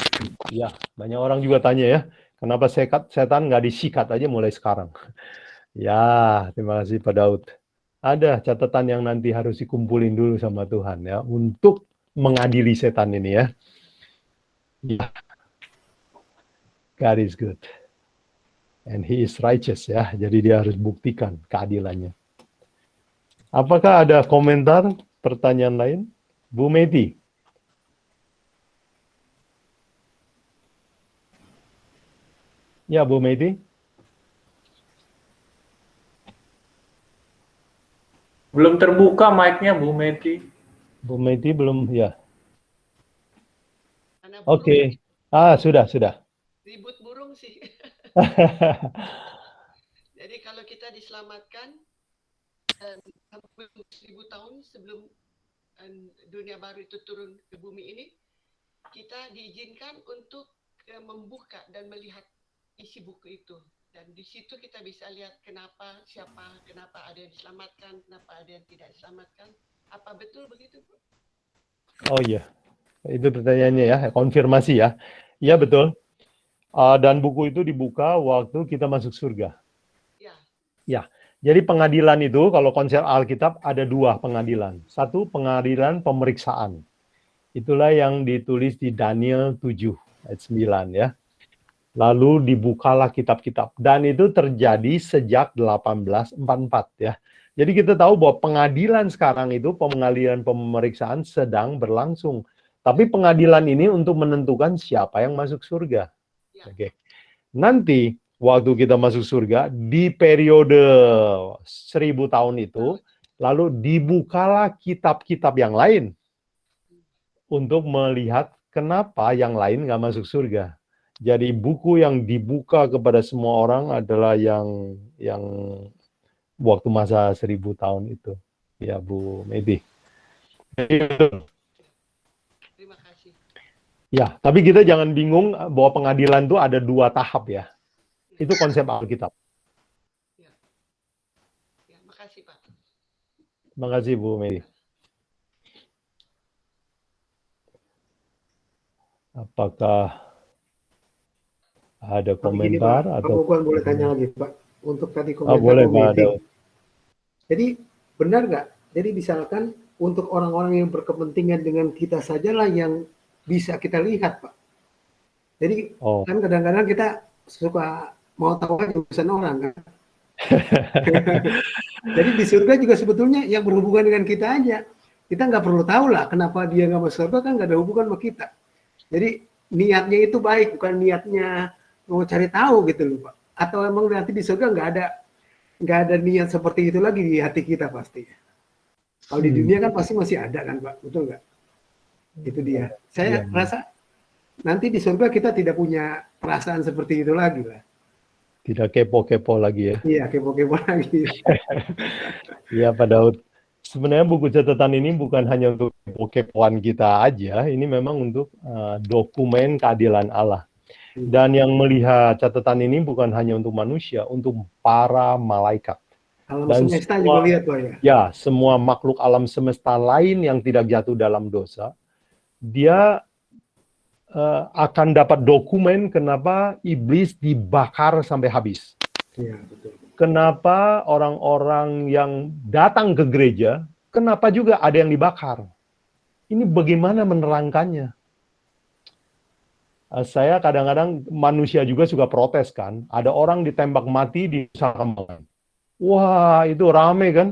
Ya, banyak orang juga tanya ya, kenapa setan nggak disikat aja mulai sekarang? Ya, terima kasih Pak Daud. Ada catatan yang nanti harus dikumpulin dulu sama Tuhan ya, untuk mengadili setan ini ya. Ya. God is good. And he is righteous ya. Jadi dia harus buktikan keadilannya. Apakah ada komentar, pertanyaan lain? Bu Meti. Ya, Bu Meti. Belum terbuka mic-nya Bu Meti. Bu Meti belum, ya. Oke. Sudah. Ribut burung sih. Jadi kalau kita diselamatkan 1000 tahun sebelum dunia baru itu turun ke bumi ini, kita diizinkan untuk membuka dan melihat isi buku itu. Dan di situ kita bisa lihat kenapa ada yang diselamatkan, kenapa ada yang tidak diselamatkan. Apa betul begitu, Bu? Oh iya, itu pertanyaannya ya, konfirmasi ya. Iya betul. Dan buku itu dibuka waktu kita masuk surga. Ya, jadi pengadilan itu kalau konsep Alkitab ada dua pengadilan. Satu pengadilan pemeriksaan. Itulah yang ditulis di Daniel 7 ayat 9 ya. Lalu dibukalah kitab-kitab. Dan itu terjadi sejak 1844 ya. Jadi kita tahu bahwa pengadilan sekarang itu, pengadilan pemeriksaan sedang berlangsung. Tapi pengadilan ini untuk menentukan siapa yang masuk surga. Oke. Nanti waktu kita masuk surga, di periode 1000 tahun itu, lalu dibukalah kitab-kitab yang lain untuk melihat kenapa yang lain nggak masuk surga. Jadi buku yang dibuka kepada semua orang adalah yang waktu masa 1000 tahun itu. Ya, Bu Medi. Terima kasih. Ya, tapi kita jangan bingung bahwa pengadilan itu ada 2 tahap ya. Itu konsep Alkitab. Ya, makasih Pak. Terima kasih Bu Medi. Apakah ada komentar Pak, atau Pak boleh tanya lagi Pak untuk tadi komentar boleh Pak. Jadi benar nggak? Jadi misalkan untuk orang-orang yang berkepentingan dengan kita sajalah yang bisa kita lihat Pak. Jadi kan kadang-kadang kita suka mau tahu aja urusan orang kan. Jadi di surga juga sebetulnya yang berhubungan dengan kita aja. Kita nggak perlu tahu lah kenapa dia nggak masuk surga, kan nggak ada hubungan sama kita. Jadi niatnya itu baik, bukan niatnya mau cari tahu gitu loh Pak. Atau emang nanti di surga nggak ada niat seperti itu lagi di hati kita pasti. Kalau di dunia kan pasti masih ada kan Pak, betul nggak? Itu dia. Saya rasa nanti di surga kita tidak punya perasaan seperti itu lagi lah. Tidak kepo-kepo lagi ya. Iya, kepo-kepo lagi. Iya Pak Daud. Sebenarnya buku catatan ini bukan hanya untuk kepo-kepoan kita aja, ini memang untuk dokumen keadilan Allah. Dan yang melihat catatan ini bukan hanya untuk manusia, untuk para malaikat. Alam Dan semesta juga lihat Pak ya. Ya, semua makhluk alam semesta lain yang tidak jatuh dalam dosa, dia akan dapat dokumen kenapa iblis dibakar sampai habis. Iya, betul. Kenapa orang-orang yang datang ke gereja, kenapa juga ada yang dibakar? Ini bagaimana menerangkannya? Saya kadang-kadang manusia juga suka protes kan. Ada orang ditembak mati di Nusa Kambangan. Wah, itu rame kan?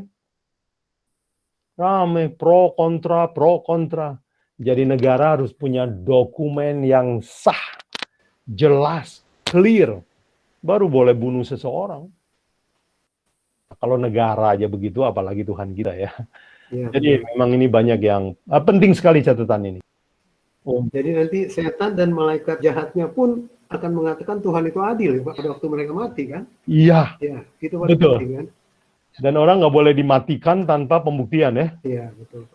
Rame, pro kontra. Jadi negara harus punya dokumen yang sah, jelas, clear, baru boleh bunuh seseorang. Kalau negara aja begitu, apalagi Tuhan kita ya. Jadi memang ini banyak yang penting sekali catatan ini. Jadi nanti setan dan malaikat jahatnya pun akan mengatakan Tuhan itu adil ya, Pak, pada waktu mereka mati kan? Iya. Ya, itu betul. penting kan? Dan orang nggak boleh dimatikan tanpa pembuktian ya. Iya, betul.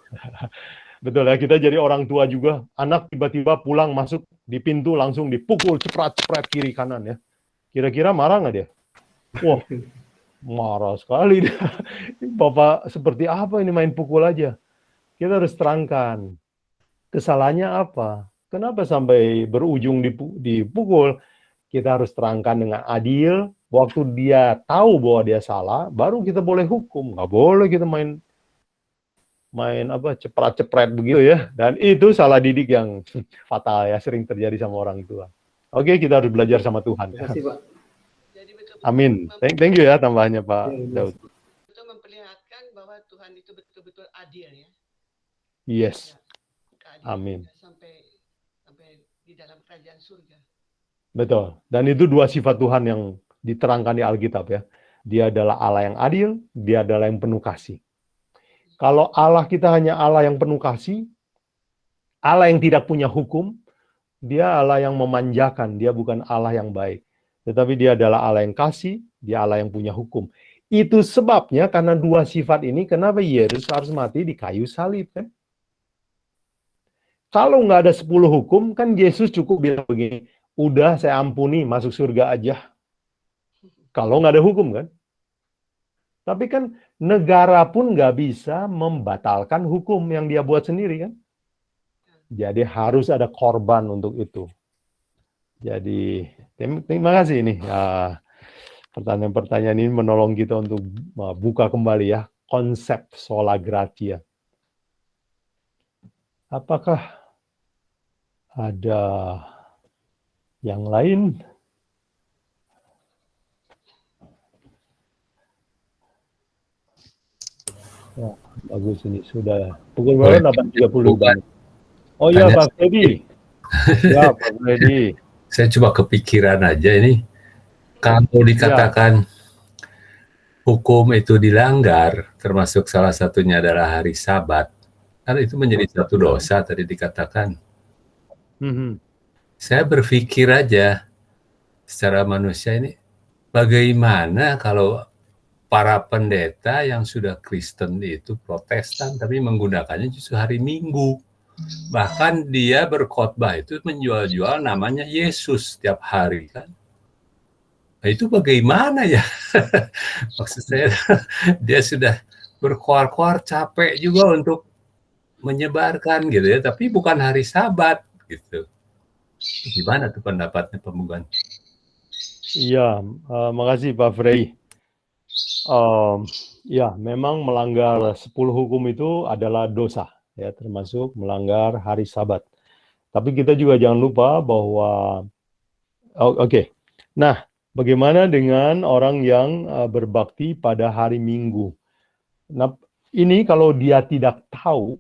Betul ya, kita jadi orang tua juga. Anak tiba-tiba pulang masuk di pintu langsung dipukul cepret-cepret kiri kanan ya. Kira-kira marah nggak dia? Wah, marah sekali dia. Bapak seperti apa ini main pukul aja? Kita harus terangkan. Kesalahannya apa? Kenapa sampai berujung dipukul? Kita harus terangkan dengan adil. Waktu dia tahu bahwa dia salah, baru kita boleh hukum. Nggak boleh kita main cepret-cepret begitu ya. Dan itu salah didik yang fatal ya, sering terjadi sama orang tua. Oke, kita harus belajar sama Tuhan. Terima kasih, Pak. Amin. Thank you ya tambahannya Pak Daud. Itu memperlihatkan bahwa Tuhan itu betul-betul adil ya. Yes. Amin. Sampai di dalam kerajaan surga. Betul. Dan itu 2 sifat Tuhan yang diterangkan di Alkitab ya. Dia adalah Allah yang adil, dia adalah yang penuh kasih. Kalau Allah kita hanya Allah yang penuh kasih, Allah yang tidak punya hukum, dia Allah yang memanjakan, dia bukan Allah yang baik. Tetapi dia adalah Allah yang kasih, dia Allah yang punya hukum. Itu sebabnya karena 2 sifat ini, kenapa Yesus harus mati di kayu salib kan? Kalau nggak ada 10 hukum, kan Yesus cukup bilang begini, udah saya ampuni, masuk surga aja. Kalau nggak ada hukum kan? Tapi kan negara pun nggak bisa membatalkan hukum yang dia buat sendiri kan? Jadi harus ada korban untuk itu. Jadi terima kasih nih. Pertanyaan-pertanyaan ini menolong kita untuk buka kembali ya konsep sola gratia. Apakah ada yang lain? Oh, bagus ini sudah pukul berapa? 8.30. Oh iya Pak Freddy. Ya Pak Freddy. Saya coba kepikiran aja ini. Kalau dikatakan hukum itu dilanggar, termasuk salah satunya adalah hari Sabat, kan itu menjadi satu dosa tadi dikatakan. Saya berpikir aja secara manusia ini, bagaimana kalau para pendeta yang sudah Kristen itu Protestan tapi menggunakannya justru hari Minggu. Bahkan dia berkhotbah itu menjual-jual namanya Yesus setiap hari kan. Nah, itu bagaimana ya? Maksud saya dia sudah berkoar-koar capek juga untuk menyebarkan gitu ya, tapi bukan hari Sabat gitu. Gimana tuh pendapatnya Pembugan? Iya, makasih Pak Frey. Ya, memang melanggar 10 hukum itu adalah dosa, ya, termasuk melanggar hari Sabat. Tapi kita juga jangan lupa bahwa, nah, bagaimana dengan orang yang berbakti pada hari Minggu? Nah, ini kalau dia tidak tahu,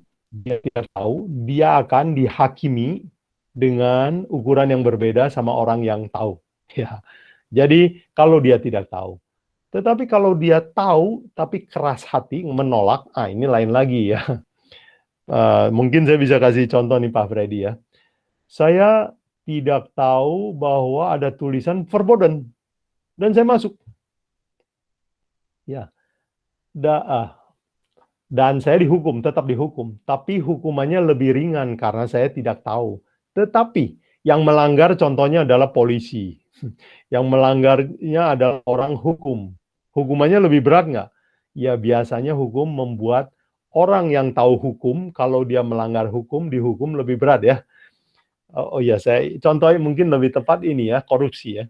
dia akan dihakimi dengan ukuran yang berbeda sama orang yang tahu. Ya, jadi kalau dia tidak tahu. Tetapi kalau dia tahu tapi keras hati menolak, ini lain lagi ya. Mungkin saya bisa kasih contoh nih Pak Freddy ya. Saya tidak tahu bahwa ada tulisan verboten dan saya masuk. Ya. Dan saya dihukum, tetap dihukum. Tapi hukumannya lebih ringan karena saya tidak tahu. Tetapi yang melanggar contohnya adalah polisi. Yang melanggarnya adalah orang hukum. Hukumannya lebih berat nggak? Ya biasanya hukum membuat orang yang tahu hukum, kalau dia melanggar hukum, dihukum lebih berat ya. Oh ya, saya contohnya mungkin lebih tepat ini ya, korupsi ya.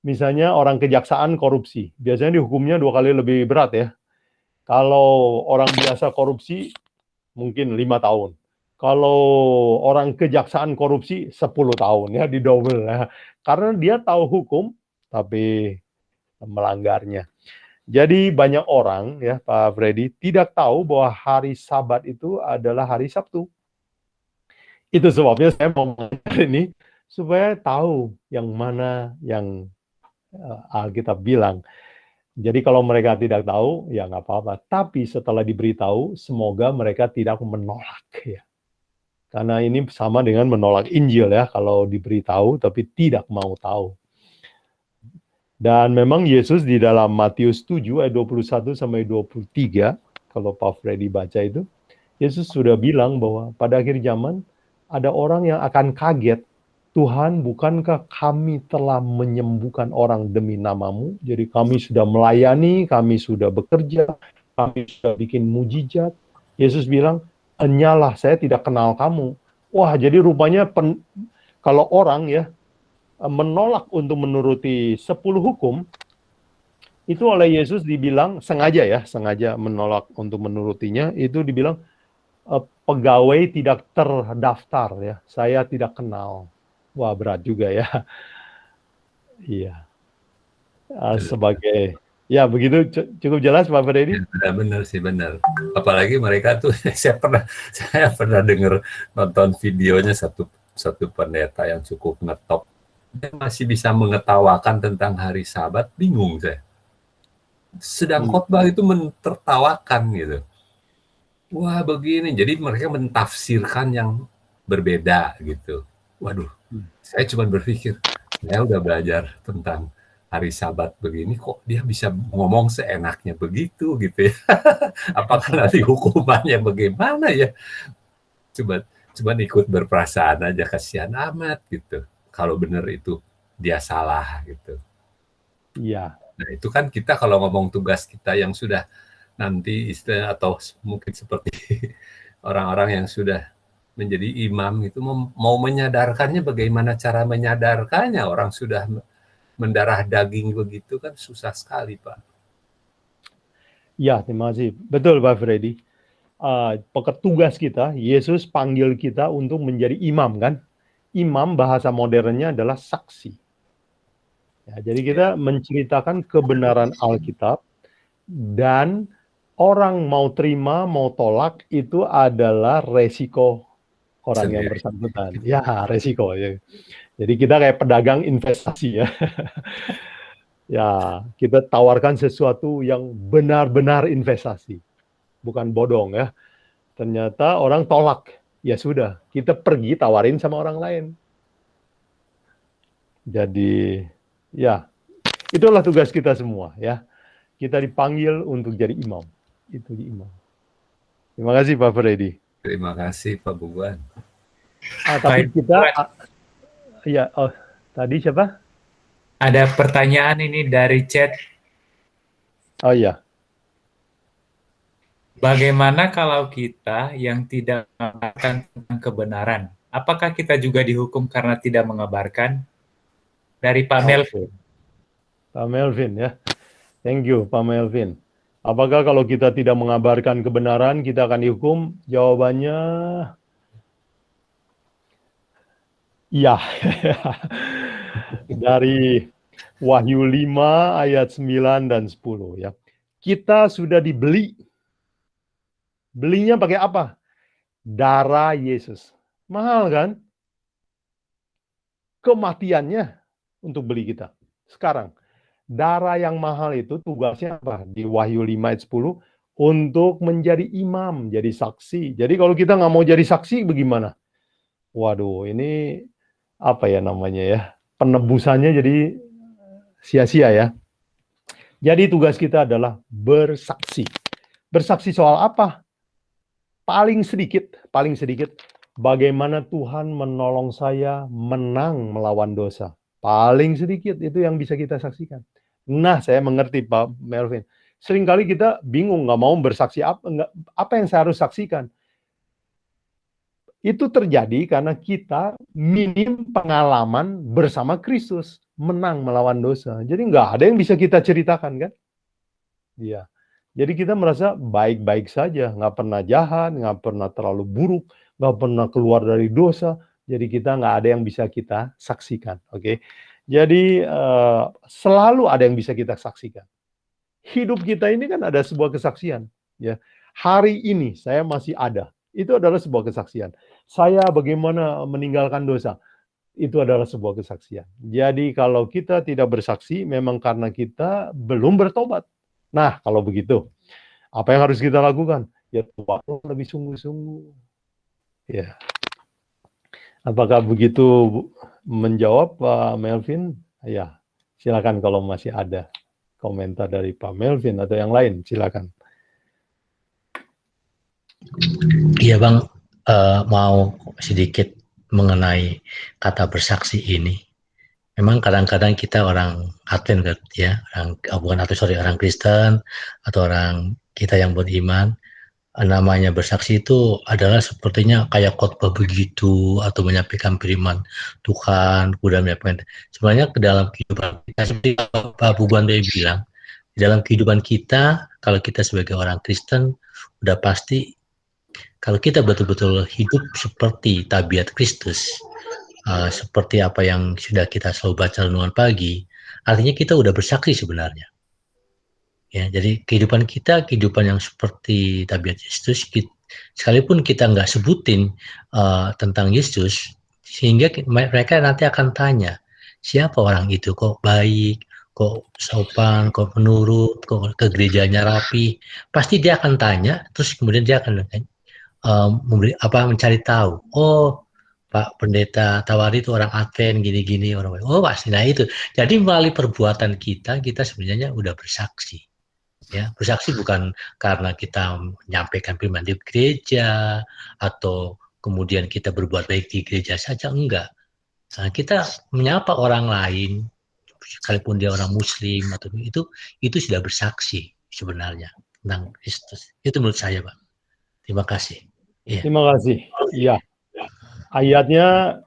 Misalnya orang kejaksaan korupsi, biasanya dihukumnya 2 kali lebih berat ya. Kalau orang biasa korupsi, mungkin 5 tahun. Kalau orang kejaksaan korupsi 10 tahun ya, di double ya. Karena dia tahu hukum, tapi melanggarnya. Jadi banyak orang ya Pak Freddy tidak tahu bahwa hari Sabat itu adalah hari Sabtu. Itu sebabnya saya mau mengajar ini supaya tahu yang mana yang Alkitab bilang. Jadi kalau mereka tidak tahu ya nggak apa-apa. Tapi setelah diberitahu semoga mereka tidak menolak ya. Karena ini sama dengan menolak Injil ya, kalau diberitahu tapi tidak mau tahu. Dan memang Yesus di dalam Matius 7 ayat 21 sampai 23, kalau Pak Freddy baca itu, Yesus sudah bilang bahwa pada akhir zaman ada orang yang akan kaget, Tuhan bukankah kami telah menyembuhkan orang demi namamu? Jadi kami sudah melayani, kami sudah bekerja, kami sudah bikin mujizat. Yesus bilang, enyalah saya tidak kenal kamu. Wah, jadi rupanya kalau orang ya, menolak untuk menuruti 10 hukum, itu oleh Yesus dibilang, sengaja menolak untuk menurutinya, itu dibilang pegawai tidak terdaftar ya, saya tidak kenal. Wah, berat juga ya. Iya. Sebagai, ya begitu cukup jelas Pak Freddy? Ya, benar sih, benar. Apalagi mereka tuh, saya pernah dengar nonton videonya satu pendeta yang cukup ngetop. Dia masih bisa mengetawakan tentang hari Sabat, bingung saya. Sedang khotbah itu mentertawakan gitu. Wah begini, jadi mereka mentafsirkan yang berbeda gitu. Waduh, saya cuma berpikir, saya udah belajar tentang hari Sabat begini, kok dia bisa ngomong seenaknya begitu gitu ya. Apakah nanti hukumannya bagaimana ya? Cuma ikut berperasaan aja, kasihan amat gitu. Kalau benar itu dia salah gitu. Iya. Nah itu kan kita kalau ngomong tugas kita yang sudah nanti istilah atau mungkin seperti orang-orang yang sudah menjadi imam itu mau menyadarkannya, bagaimana cara menyadarkannya, orang sudah mendarah daging begitu kan susah sekali Pak. Ya, terima kasih. Betul Pak Freddy. Tugas kita, Yesus panggil kita untuk menjadi imam kan. Imam bahasa modernnya adalah saksi. Ya, jadi kita menceritakan kebenaran Alkitab dan orang mau terima, mau tolak, itu adalah resiko orang yang bersangkutan. Ya, resiko ya. Jadi kita kayak pedagang investasi ya. Ya, kita tawarkan sesuatu yang benar-benar investasi. Bukan bodong ya. Ternyata orang tolak. Ya sudah, kita pergi tawarin sama orang lain. Jadi, ya, itulah tugas kita semua ya. Kita dipanggil untuk jadi imam. Itu di imam. Terima kasih Pak Freddy. Terima kasih Pak Buguan. Tapi kita, ya, tadi siapa? Ada pertanyaan ini dari chat. Oh iya. Bagaimana kalau kita yang tidak mengabarkan tentang kebenaran? Apakah kita juga dihukum karena tidak mengabarkan? Dari Pak Melvin. Pak Melvin ya. Thank you Pak Melvin. Apakah kalau kita tidak mengabarkan kebenaran, kita akan dihukum? Jawabannya, iya. Dari Wahyu 5 ayat 9 dan 10 ya. Kita sudah dibeli. Belinya pakai apa? Darah Yesus. Mahal kan? Kematiannya untuk beli kita. Sekarang, darah yang mahal itu tugasnya apa? Di Wahyu 5 ayat 10, untuk menjadi imam, jadi saksi. Jadi kalau kita nggak mau jadi saksi, bagaimana? Waduh, ini apa ya namanya ya? Penebusannya jadi sia-sia ya. Jadi tugas kita adalah bersaksi. Bersaksi soal apa? Paling sedikit, bagaimana Tuhan menolong saya menang melawan dosa. Paling sedikit, itu yang bisa kita saksikan. Nah, saya mengerti Pak Melvin. Seringkali kita bingung, nggak mau bersaksi apa yang saya harus saksikan. Itu terjadi karena kita minim pengalaman bersama Kristus, menang melawan dosa. Jadi nggak ada yang bisa kita ceritakan kan? Iya. Jadi kita merasa baik-baik saja, nggak pernah jahat, nggak pernah terlalu buruk, nggak pernah keluar dari dosa. Jadi kita nggak ada yang bisa kita saksikan, oke? Jadi selalu ada yang bisa kita saksikan. Hidup kita ini kan ada sebuah kesaksian, ya. Hari ini saya masih ada, itu adalah sebuah kesaksian. Saya bagaimana meninggalkan dosa, itu adalah sebuah kesaksian. Jadi kalau kita tidak bersaksi, memang karena kita belum bertobat. Nah, kalau begitu, apa yang harus kita lakukan? Ya, tobatlah lebih sungguh-sungguh. Ya. Apakah begitu menjawab Pak Melvin? Ya, silakan kalau masih ada komentar dari Pak Melvin atau yang lain, silakan. Iya Bang, mau sedikit mengenai kata bersaksi ini. Memang kadang-kadang kita orang Advent ya, orang Kristen atau orang kita yang beriman, namanya bersaksi itu adalah sepertinya kayak khotbah begitu atau menyampaikan firman Tuhan, kemudian menyampaikan. Sebenarnya ke dalam kehidupan kita seperti Pak Buguan bilang, di dalam kehidupan kita kalau kita sebagai orang Kristen udah pasti kalau kita betul-betul hidup seperti tabiat Kristus, seperti apa yang sudah kita selalu baca renungan pagi, artinya kita udah bersaksi sebenarnya. Ya, jadi kehidupan kita kehidupan yang seperti tabiat Yesus, sekalipun kita nggak sebutin tentang Yesus, sehingga mereka nanti akan tanya, siapa orang itu, kok baik, kok sopan, kok menurut, kok ke gerejanya rapi, pasti dia akan tanya, terus kemudian dia akan mencari tahu, oh Pak Pendeta Tawari itu orang Advent gini-gini, orang oh pasti. Nah itu, jadi melalui perbuatan kita sebenarnya udah bersaksi. Ya, bersaksi bukan karena kita menyampaikan firman di gereja atau kemudian kita berbuat baik di gereja saja, enggak. Nah, kita menyapa orang lain, sekalipun dia orang Muslim atau itu sudah bersaksi sebenarnya tentang Kristus. Itu menurut saya, Pak. Terima kasih. Ya. Terima kasih. Iya. Ayatnya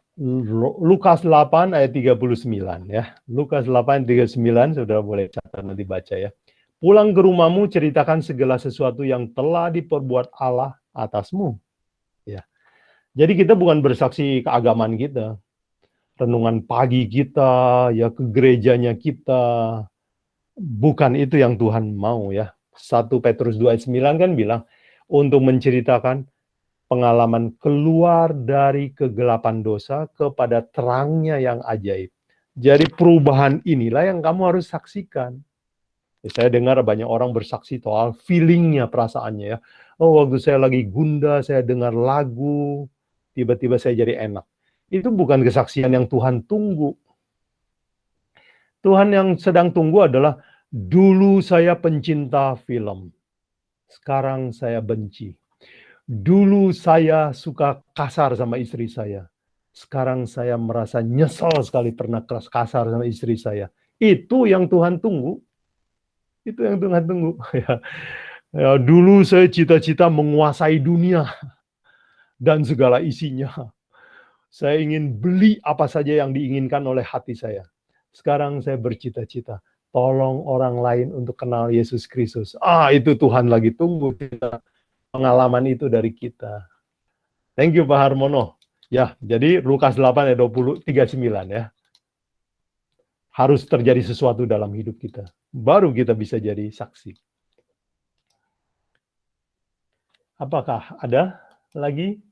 Lukas 8 ayat 39 ya. Lukas 8 ayat 39, saudara boleh catat nanti baca ya. Pulang ke rumahmu, ceritakan segala sesuatu yang telah diperbuat Allah atasmu. Ya. Jadi kita bukan bersaksi keagamaan kita, renungan pagi kita, ya ke gerejanya kita. Bukan itu yang Tuhan mau ya. 1 Petrus 2 ayat 9 kan bilang, untuk menceritakan pengalaman keluar dari kegelapan dosa kepada terangnya yang ajaib. Jadi perubahan inilah yang kamu harus saksikan. Saya dengar banyak orang bersaksi soal feelingnya, perasaannya ya. Oh, waktu saya lagi gundah, saya dengar lagu, tiba-tiba saya jadi enak. Itu bukan kesaksian yang Tuhan tunggu. Tuhan yang sedang tunggu adalah, dulu saya pencinta film, sekarang saya benci. Dulu saya suka kasar sama istri saya, sekarang saya merasa nyesel sekali pernah kasar sama istri saya. Itu yang Tuhan tunggu. Itu yang Tuhan tunggu. Ya, dulu saya cita-cita menguasai dunia dan segala isinya. Saya ingin beli apa saja yang diinginkan oleh hati saya. Sekarang saya bercita-cita, tolong orang lain untuk kenal Yesus Kristus. Itu Tuhan lagi tunggu kita. Pengalaman itu dari kita. Thank you Pak Harmono. Ya, jadi Lukas 8 ayat 39 ya. Harus terjadi sesuatu dalam hidup kita. Baru kita bisa jadi saksi. Apakah ada lagi?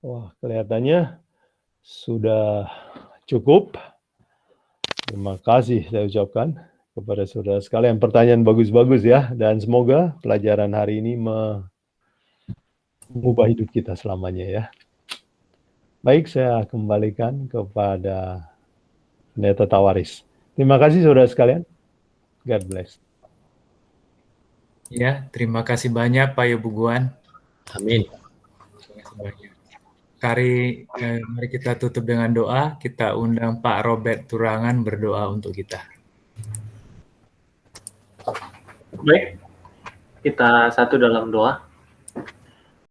Wah, kelihatannya sudah cukup. Terima kasih saya ucapkan kepada saudara sekalian. Pertanyaan bagus-bagus ya. Dan semoga pelajaran hari ini mengubah hidup kita selamanya ya. Baik, saya kembalikan kepada Pendeta Tawaris. Terima kasih saudara sekalian. God bless. Ya, terima kasih banyak Pak Yobuguan. Amin. Terima kasih banyak. Mari kita tutup dengan doa. Kita undang Pak Robert Turangan berdoa untuk kita. Baik, kita satu dalam doa.